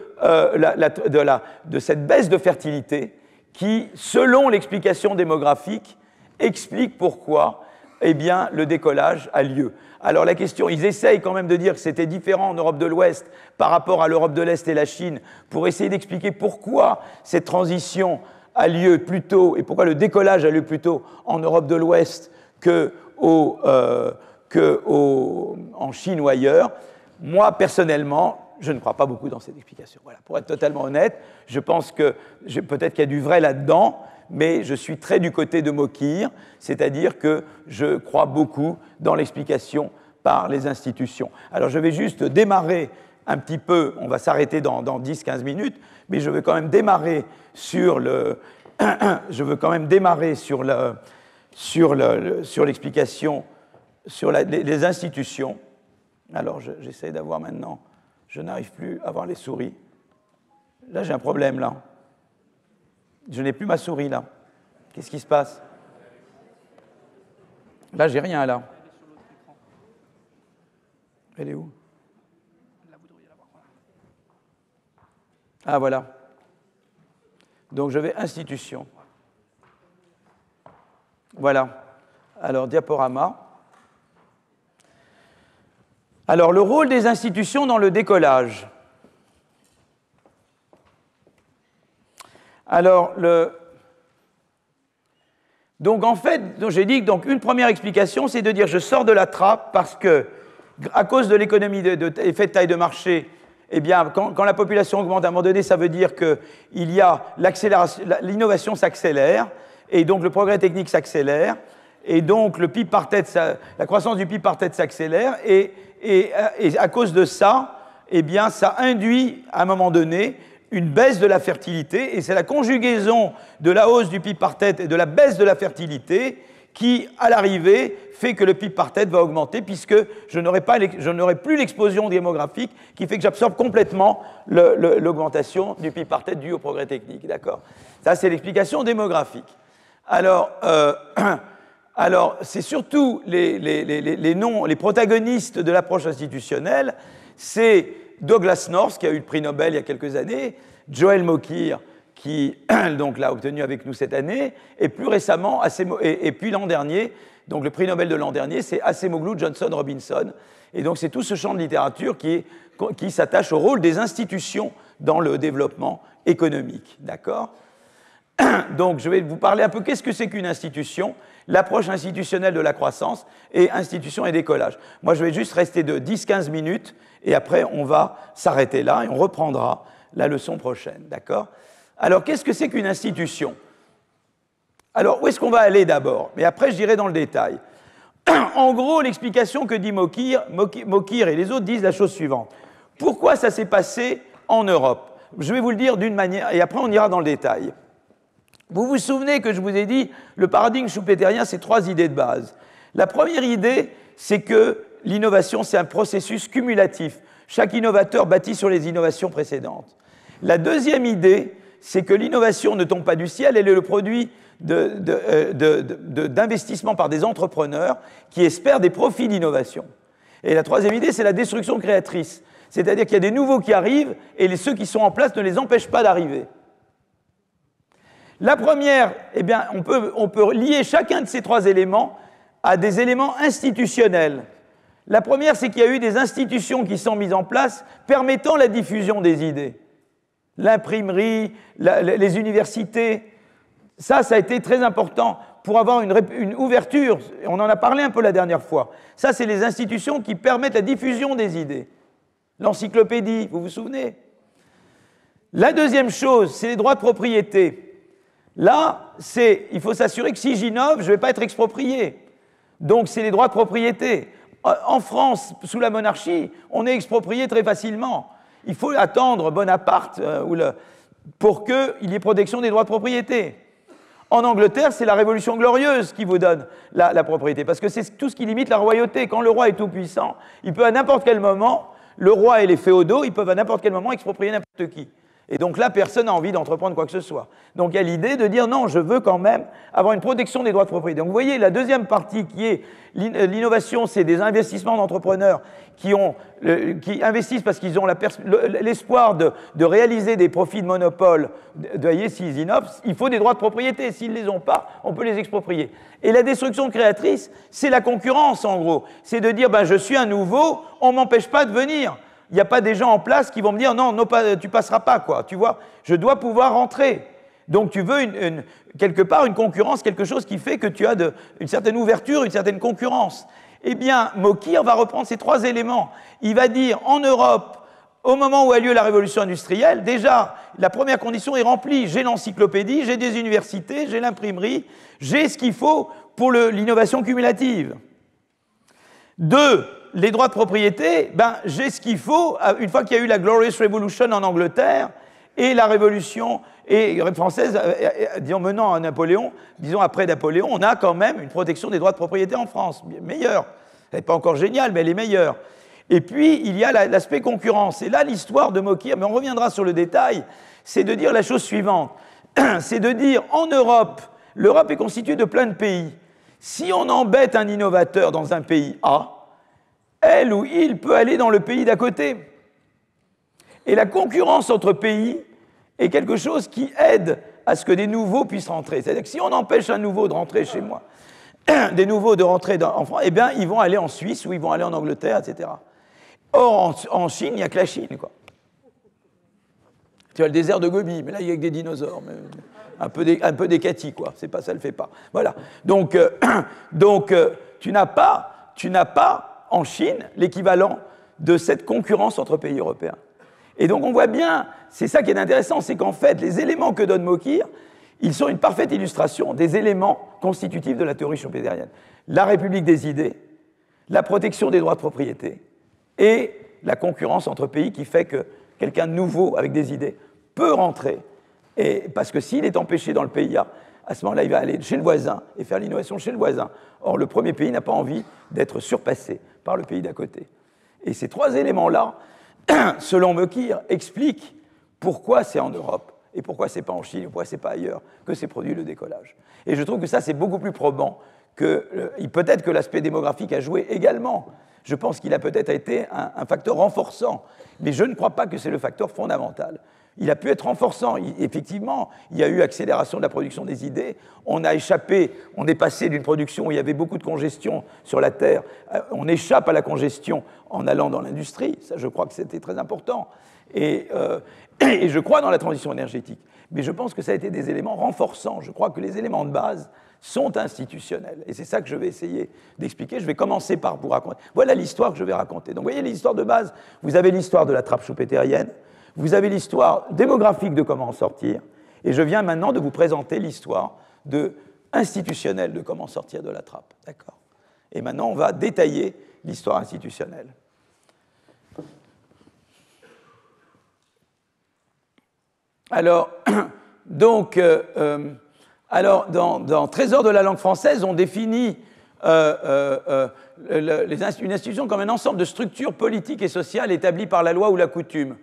cette baisse de fertilité qui, selon l'explication démographique, explique pourquoi le décollage a lieu. Alors la question, ils essayent quand même de dire que c'était différent en Europe de l'Ouest par rapport à l'Europe de l'Est et la Chine pour essayer d'expliquer pourquoi cette transition a lieu plus tôt et pourquoi le décollage a lieu plus tôt en Europe de l'Ouest en Chine ou ailleurs. Moi, personnellement, je ne crois pas beaucoup dans cette explication. Voilà. Pour être totalement honnête, je pense que peut-être qu'il y a du vrai là-dedans, mais je suis très du côté de Mokir, c'est-à-dire que je crois beaucoup dans l'explication par les institutions. Alors je vais juste démarrer un petit peu, on va s'arrêter dans 10-15 minutes, mais je veux quand même démarrer sur l'explication sur les institutions. Alors j'essaie d'avoir maintenant, je n'arrive plus à voir les souris. Là j'ai un problème là. Je n'ai plus ma souris là. Qu'est-ce qui se passe? Là j'ai rien là. Elle est où? Ah voilà. Donc je vais institution. Voilà. Alors diaporama. Alors le rôle des institutions dans le décollage. Alors, donc en fait, j'ai dit que une première explication, c'est de dire je sors de la trappe parce que, à cause de l'économie d'effet de taille de marché, eh bien, quand la population augmente à un moment donné, ça veut dire que l'innovation s'accélère, et donc le progrès technique s'accélère, et donc le PIB par tête, la croissance du PIB par tête s'accélère, et à cause de ça, eh bien, ça induit à un moment donné une baisse de la fertilité, et c'est la conjugaison de la hausse du PIB par tête et de la baisse de la fertilité qui, à l'arrivée, fait que le PIB par tête va augmenter, puisque je n'aurai plus l'explosion démographique qui fait que j'absorbe complètement l'augmentation du PIB par tête due au progrès technique. D'accord ? Ça, c'est l'explication démographique. Alors c'est surtout les protagonistes de l'approche institutionnelle, c'est Douglas North, qui a eu le prix Nobel il y a quelques années, Joel Mokyr, qui donc l'a obtenu avec nous cette année, et plus récemment, et puis l'an dernier, donc le prix Nobel de l'an dernier, c'est Acemoglu, Johnson, Robinson. Et donc c'est tout ce champ de littérature qui s'attache au rôle des institutions dans le développement économique. D'accord ? Donc je vais vous parler un peu qu'est-ce que c'est qu'une institution, l'approche institutionnelle de la croissance, et institution et décollage. Moi, je vais juste rester de 10-15 minutes, et après, on va s'arrêter là, et on reprendra la leçon prochaine. D'accord ? Alors, qu'est-ce que c'est qu'une institution ? Alors, où est-ce qu'on va aller d'abord ? Mais après, je dirai dans le détail. En gros, l'explication que dit Mokyr et les autres disent la chose suivante. Pourquoi ça s'est passé en Europe ? Je vais vous le dire d'une manière, et après, on ira dans le détail. Vous vous souvenez que je vous ai dit, le paradigme schumpeterien, c'est 3 idées de base. La première idée, c'est que l'innovation, c'est un processus cumulatif. Chaque innovateur bâtit sur les innovations précédentes. La deuxième idée, c'est que l'innovation ne tombe pas du ciel, elle est le produit d'investissements par des entrepreneurs qui espèrent des profits d'innovation. Et la troisième idée, c'est la destruction créatrice. C'est-à-dire qu'il y a des nouveaux qui arrivent et ceux qui sont en place ne les empêchent pas d'arriver. La première, eh bien, on peut lier chacun de ces 3 éléments à des éléments institutionnels. La première, c'est qu'il y a eu des institutions qui sont mises en place permettant la diffusion des idées. L'imprimerie, les universités, ça a été très important pour avoir une ouverture. On en a parlé un peu la dernière fois. Ça, c'est les institutions qui permettent la diffusion des idées. L'encyclopédie, vous vous souvenez ? La deuxième chose, c'est les droits de propriété. Là, il faut s'assurer que si j'innove, je ne vais pas être exproprié. Donc, c'est les droits de propriété. En France, sous la monarchie, on est exproprié très facilement. Il faut attendre Bonaparte pour qu'il y ait protection des droits de propriété. En Angleterre, c'est la Révolution glorieuse qui vous donne la propriété, parce que c'est tout ce qui limite la royauté. Quand le roi est tout-puissant, il peut à n'importe quel moment, le roi et les féodaux, ils peuvent à n'importe quel moment exproprier n'importe qui. Et donc là, personne n'a envie d'entreprendre quoi que ce soit. Donc il y a l'idée de dire non, je veux quand même avoir une protection des droits de propriété. Donc vous voyez, la deuxième partie qui est l'innovation, c'est des investissements d'entrepreneurs qui investissent parce qu'ils ont l'espoir de réaliser des profits de monopole. Vous voyez, s'ils innovent, il faut des droits de propriété. S'ils ne les ont pas, on peut les exproprier. Et la destruction créatrice, c'est la concurrence en gros. C'est de dire, je suis un nouveau, on ne m'empêche pas de venir. Il n'y a pas des gens en place qui vont me dire non, tu ne passeras pas, quoi. Tu vois, je dois pouvoir rentrer. Donc tu veux quelque part une concurrence, quelque chose qui fait que tu as une certaine ouverture, une certaine concurrence. Eh bien, Mokyr va reprendre ces 3 éléments. Il va dire en Europe, au moment où a lieu la révolution industrielle, déjà, la première condition est remplie. J'ai l'encyclopédie, j'ai des universités, j'ai l'imprimerie, j'ai ce qu'il faut pour l'innovation cumulative. 2, les droits de propriété, j'ai ce qu'il faut, une fois qu'il y a eu la Glorious Revolution en Angleterre et la Révolution française, disons menant à Napoléon, disons après Napoléon, on a quand même une protection des droits de propriété en France, meilleure. Elle n'est pas encore géniale, mais elle est meilleure. Et puis, il y a l'aspect concurrence. Et là, l'histoire de Mokyr, mais on reviendra sur le détail, c'est de dire la chose suivante. C'est de dire, en Europe, l'Europe est constituée de plein de pays. Si on embête un innovateur dans un pays A, elle ou il peut aller dans le pays d'à côté. Et la concurrence entre pays est quelque chose qui aide à ce que des nouveaux puissent rentrer. C'est-à-dire que si on empêche un nouveau de rentrer chez moi, des nouveaux de rentrer en France, eh bien, ils vont aller en Suisse ou ils vont aller en Angleterre, etc. Or, en Chine, il n'y a que la Chine, quoi. Tu as le désert de Gobi, mais là, il y a que des dinosaures. Mais un peu des catis, quoi. C'est pas, ça le fait pas. Voilà. Donc tu n'as pas en Chine l'équivalent de cette concurrence entre pays européens. Et donc on voit bien, c'est ça qui est intéressant, c'est qu'en fait, les éléments que donne Mokir, ils sont une parfaite illustration des éléments constitutifs de la théorie schumpeterienne. La république des idées, la protection des droits de propriété et la concurrence entre pays qui fait que quelqu'un de nouveau avec des idées peut rentrer. Et parce que s'il est empêché dans le pays A, à ce moment-là, il va aller chez le voisin et faire l'innovation chez le voisin. Or, le premier pays n'a pas envie d'être surpassé par le pays d'à côté. Et ces trois éléments-là, selon Mokir, expliquent pourquoi c'est en Europe et pourquoi c'est pas en Chine, et pourquoi c'est pas ailleurs que s'est produit le décollage. Et je trouve que ça, c'est beaucoup plus probant que... peut-être que l'aspect démographique a joué également. Je pense qu'il a peut-être été un facteur renforçant, mais je ne crois pas que c'est le facteur fondamental. Il a pu être renforçant. Effectivement, il y a eu accélération de la production des idées. On a échappé, on est passé d'une production où il y avait beaucoup de congestion sur la Terre. On échappe à la congestion en allant dans l'industrie. Ça, je crois que c'était très important. Et je crois dans la transition énergétique. Mais je pense que ça a été des éléments renforçants. Je crois que les éléments de base sont institutionnels. Et c'est ça que je vais essayer d'expliquer. Je vais commencer par vous raconter. Voilà l'histoire que je vais raconter. Donc, vous voyez l'histoire de base. Vous avez l'histoire de la trappe schumpeterienne. Vous avez l'histoire démographique de comment en sortir, et je viens maintenant de vous présenter l'histoire institutionnelle de comment sortir de la trappe. D'accord ? Et maintenant, on va détailler l'histoire institutionnelle. Alors, donc, dans Trésor de la langue française, on définit une institution comme un ensemble de structures politiques et sociales établies par la loi ou la coutume.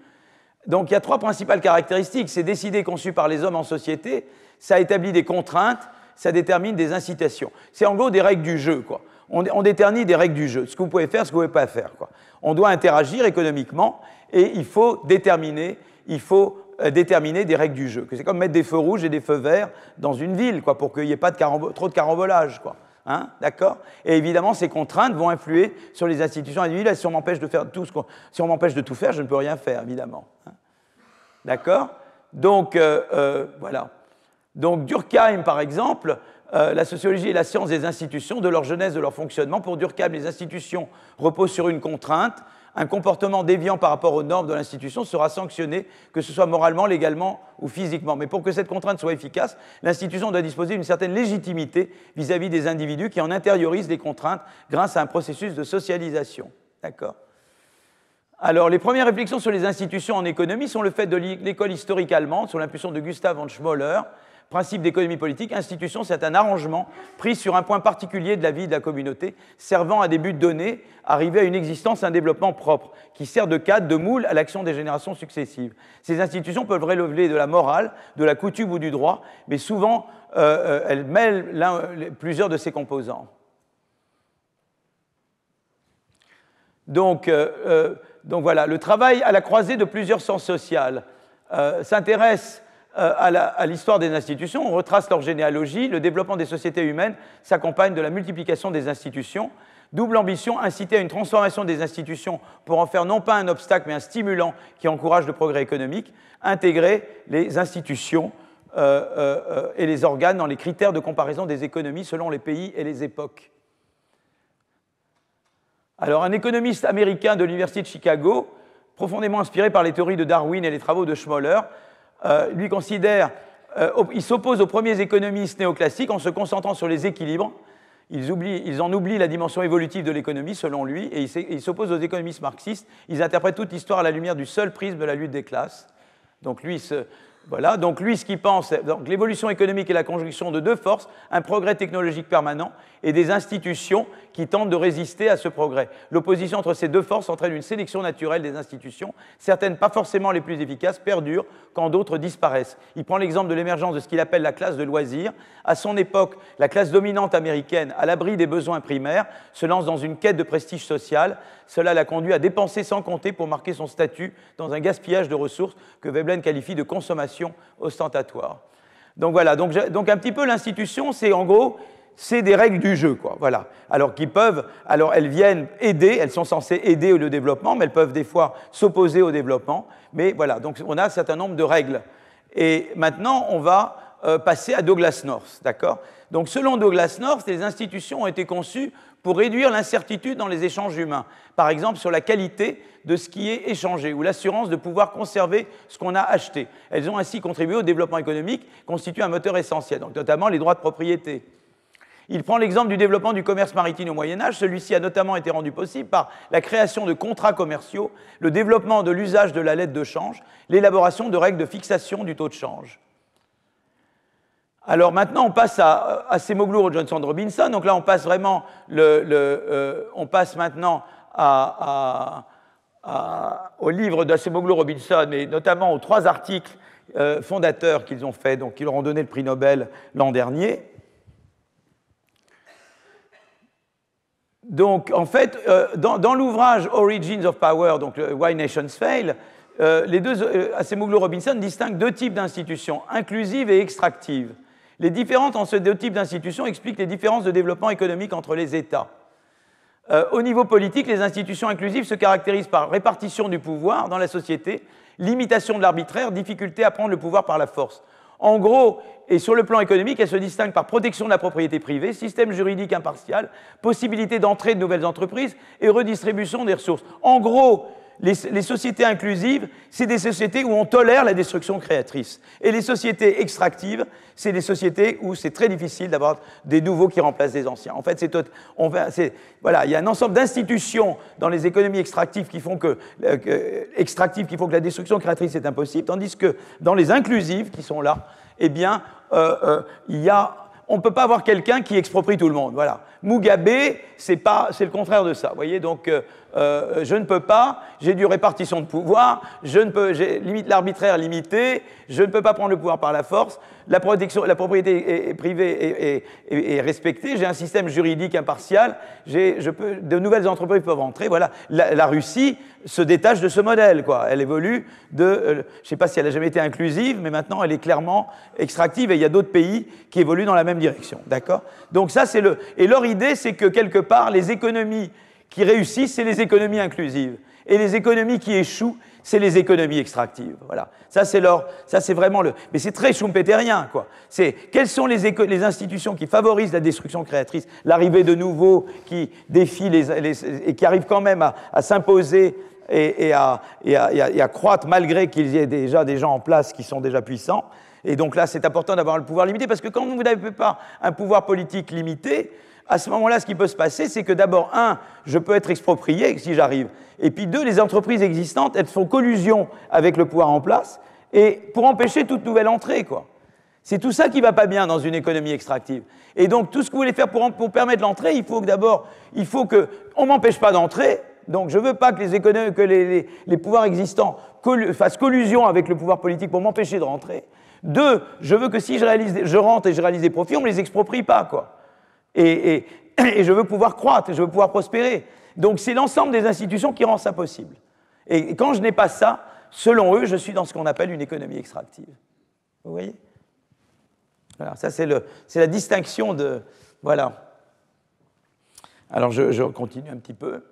Donc il y a trois principales caractéristiques. C'est décidé, conçu par les hommes en société, ça établit des contraintes, ça détermine des incitations. C'est en gros des règles du jeu, quoi. On détermine des règles du jeu, ce que vous pouvez faire, ce que vous ne pouvez pas faire, quoi. On doit interagir économiquement et il faut déterminer des règles du jeu. C'est comme mettre des feux rouges et des feux verts dans une ville, quoi, pour qu'il n'y ait pas trop de carambolage, quoi. Hein, d'accord ? Et évidemment, ces contraintes vont influer sur les institutions individuelles. Si on m'empêche de faire si on m'empêche de tout faire, je ne peux rien faire, évidemment. Hein, d'accord ? Donc, voilà. Donc, Durkheim, par exemple, la sociologie et la science des institutions, de leur jeunesse, de leur fonctionnement. Pour Durkheim, les institutions reposent sur une contrainte. Un comportement déviant par rapport aux normes de l'institution sera sanctionné, que ce soit moralement, légalement ou physiquement. Mais pour que cette contrainte soit efficace, l'institution doit disposer d'une certaine légitimité vis-à-vis des individus qui en intériorisent les contraintes grâce à un processus de socialisation. D'accord ? Alors, les premières réflexions sur les institutions en économie sont le fait de l'école historique allemande, sous l'impulsion de Gustav von Schmoller. Principe d'économie politique, institution, c'est un arrangement pris sur un point particulier de la vie de la communauté, servant à des buts donnés, arriver à une existence, un développement propre, qui sert de cadre, de moule à l'action des générations successives. Ces institutions peuvent relever de la morale, de la coutume ou du droit, mais souvent, elles mêlent plusieurs de ces composants. Donc voilà, le travail à la croisée de plusieurs sciences sociales s'intéresse à l'histoire des institutions, on retrace leur généalogie, le développement des sociétés humaines s'accompagne de la multiplication des institutions. Double ambition, inciter à une transformation des institutions pour en faire non pas un obstacle mais un stimulant qui encourage le progrès économique, intégrer les institutions et les organes dans les critères de comparaison des économies selon les pays et les époques. Alors, un économiste américain de l'Université de Chicago, profondément inspiré par les théories de Darwin et les travaux de Schmoller, lui considère, il s'oppose aux premiers économistes néoclassiques en se concentrant sur les équilibres. Ils en oublient la dimension évolutive de l'économie, selon lui, et il s'oppose aux économistes marxistes. Ils interprètent toute l'histoire à la lumière du seul prisme de la lutte des classes. Donc lui, ce qu'il pense, donc l'évolution économique est la conjonction de deux forces, un progrès technologique permanent et des institutions qui tentent de résister à ce progrès. L'opposition entre ces deux forces entraîne une sélection naturelle des institutions, certaines pas forcément les plus efficaces, perdurent quand d'autres disparaissent. Il prend l'exemple de l'émergence de ce qu'il appelle la classe de loisirs. À son époque, la classe dominante américaine, à l'abri des besoins primaires, se lance dans une quête de prestige social. Cela l'a conduit à dépenser sans compter pour marquer son statut dans un gaspillage de ressources que Veblen qualifie de consommation ostentatoire. Donc voilà, donc un petit peu l'institution, c'est en gros, c'est des règles du jeu, quoi. Voilà. Alors elles viennent aider, elles sont censées aider le développement, mais elles peuvent des fois s'opposer au développement. Mais voilà, donc on a un certain nombre de règles. Et maintenant, on va passer à Douglass North, d'accord? Donc selon Douglass North, les institutions ont été conçues pour réduire l'incertitude dans les échanges humains. Par exemple, sur la qualité de ce qui est échangé ou l'assurance de pouvoir conserver ce qu'on a acheté. Elles ont ainsi contribué au développement économique, constitue un moteur essentiel, donc notamment les droits de propriété. Il prend l'exemple du développement du commerce maritime au Moyen-Âge. Celui-ci a notamment été rendu possible par la création de contrats commerciaux, le développement de l'usage de la lettre de change, l'élaboration de règles de fixation du taux de change. Alors maintenant, on passe à Acemoglu, Johnson, Robinson. Donc là, on passe vraiment on passe maintenant au livre d'Acemoglu, Robinson, et notamment aux 3 articles fondateurs qu'ils ont faits, donc qui leur ont donné le prix Nobel l'an dernier. Donc, en fait, dans l'ouvrage Origins of Power, donc Why Nations Fail, Acemoglu et Robinson distinguent 2 types d'institutions, inclusives et extractives. Les différences entre ces 2 types d'institutions expliquent les différences de développement économique entre les États. Au niveau politique, les institutions inclusives se caractérisent par répartition du pouvoir dans la société, limitation de l'arbitraire, difficulté à prendre le pouvoir par la force. En gros, et sur le plan économique, elles se distinguent par protection de la propriété privée, système juridique impartial, possibilité d'entrée de nouvelles entreprises et redistribution des ressources. En gros, les sociétés inclusives, c'est des sociétés où on tolère la destruction créatrice. Et les sociétés extractives, c'est des sociétés où c'est très difficile d'avoir des nouveaux qui remplacent des anciens. En fait, voilà, il y a un ensemble d'institutions dans les économies extractives qui font que la destruction créatrice est impossible, tandis que dans les inclusives qui sont là, eh bien, on ne peut pas avoir quelqu'un qui exproprie tout le monde. Voilà. Mugabe, c'est le contraire de ça. Vous voyez, donc, je ne peux pas, j'ai du répartition de pouvoir, j'ai l'arbitraire limité, je ne peux pas prendre le pouvoir par la force, la propriété privée est respectée, j'ai un système juridique impartial, de nouvelles entreprises peuvent entrer. Voilà. La Russie se détache de ce modèle, quoi. Elle évolue je ne sais pas si elle a jamais été inclusive, mais maintenant elle est clairement extractive et il y a d'autres pays qui évoluent dans la même direction. D'accord ? Donc ça, et leur idée, c'est que quelque part, les économies qui réussissent, c'est les économies inclusives. Et les économies qui échouent, c'est les économies extractives. Voilà. Ça, c'est vraiment mais c'est très schumpeterien, quoi. C'est quelles sont les institutions qui favorisent la destruction créatrice, l'arrivée de nouveaux qui défient et qui arrivent quand même à s'imposer et à croître malgré qu'il y ait déjà des gens en place qui sont déjà puissants. Et donc là, c'est important d'avoir le pouvoir limité, parce que quand vous n'avez pas un pouvoir politique limité, à ce moment-là, ce qui peut se passer, c'est que d'abord, 1, je peux être exproprié si j'arrive, et puis 2, les entreprises existantes, elles font collusion avec le pouvoir en place, et pour empêcher toute nouvelle entrée, quoi. C'est tout ça qui ne va pas bien dans une économie extractive. Et donc, tout ce que vous voulez faire pour permettre l'entrée, il faut qu'on ne m'empêche pas d'entrer. Donc, je ne veux pas que les pouvoirs existants fassent collusion avec le pouvoir politique pour m'empêcher de rentrer. 2, je veux que si je rentre et je réalise des profits, on ne me les exproprie pas, quoi. Et je veux pouvoir croître, et je veux pouvoir prospérer. Donc c'est l'ensemble des institutions qui rend ça possible. Et quand je n'ai pas ça, selon eux, je suis dans ce qu'on appelle une économie extractive. Vous voyez ? Voilà, ça c'est la distinction de... Voilà. Alors je continue un petit peu.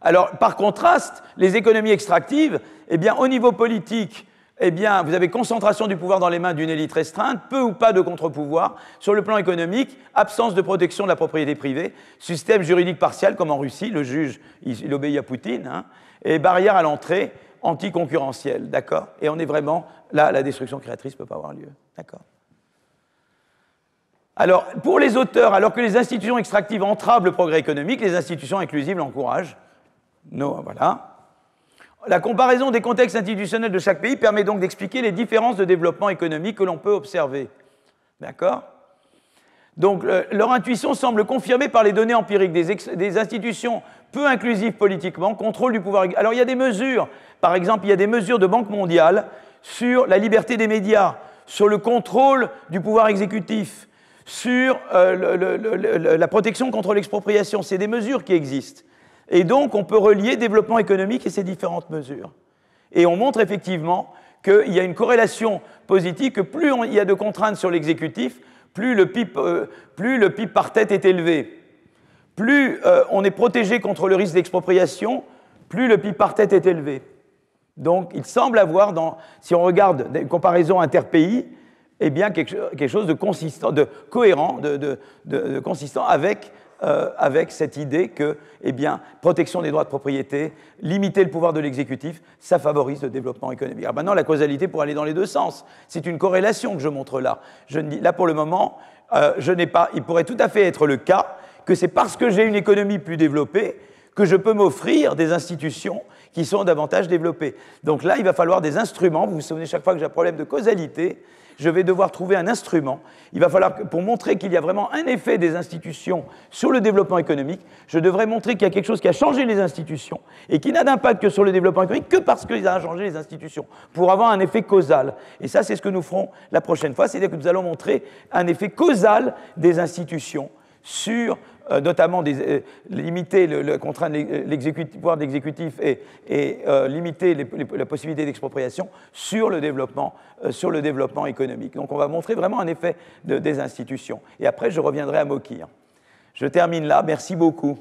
Alors, par contraste, les économies extractives, eh bien, au niveau politique, eh bien, vous avez concentration du pouvoir dans les mains d'une élite restreinte, peu ou pas de contre-pouvoir. Sur le plan économique, absence de protection de la propriété privée, système juridique partial, comme en Russie, le juge, il obéit à Poutine, hein, et barrière à l'entrée anticoncurrentielle, d'accord ? Et on est vraiment, là, la destruction créatrice ne peut pas avoir lieu, d'accord ? Alors, pour les auteurs, alors que les institutions extractives entravent le progrès économique, les institutions inclusives l'encouragent. Non, voilà. La comparaison des contextes institutionnels de chaque pays permet donc d'expliquer les différences de développement économique que l'on peut observer. D'accord ? Donc, leur intuition semble confirmée par les données empiriques des institutions peu inclusives politiquement, contrôle du pouvoir. Alors, il y a des mesures. Par exemple, il y a des mesures de Banque mondiale sur la liberté des médias, sur le contrôle du pouvoir exécutif, sur la protection contre l'expropriation. C'est des mesures qui existent. Et donc, on peut relier développement économique et ces différentes mesures. Et on montre effectivement qu'il y a une corrélation positive, que plus il y a de contraintes sur l'exécutif, plus le PIB par tête est élevé, plus on est protégé contre le risque d'expropriation, plus le PIB par tête est élevé. Donc il semble avoir, si on regarde des comparaisons interpays, eh bien quelque chose de consistant, de cohérent, de consistant avec cette idée que, eh bien, protection des droits de propriété, limiter le pouvoir de l'exécutif, ça favorise le développement économique. Alors maintenant, la causalité pourrait aller dans les deux sens. C'est une corrélation que je montre là. Là, pour le moment, il pourrait tout à fait être le cas que c'est parce que j'ai une économie plus développée que je peux m'offrir des institutions qui sont davantage développées. Donc là, il va falloir des instruments. Vous vous souvenez, chaque fois que j'ai un problème de causalité, je vais devoir trouver un instrument. Il va falloir, pour montrer qu'il y a vraiment un effet des institutions sur le développement économique, je devrais montrer qu'il y a quelque chose qui a changé les institutions et qui n'a d'impact que sur le développement économique que parce qu'il a changé les institutions, pour avoir un effet causal. Et ça, c'est ce que nous ferons la prochaine fois, c'est-à-dire que nous allons montrer un effet causal des institutions sur notamment limiter le contrainte pouvoir de l'exécutif et limiter la possibilité d'expropriation sur le développement économique. Donc on va montrer vraiment un effet des institutions. Et après, je reviendrai à Mokir. Je termine là. Merci beaucoup.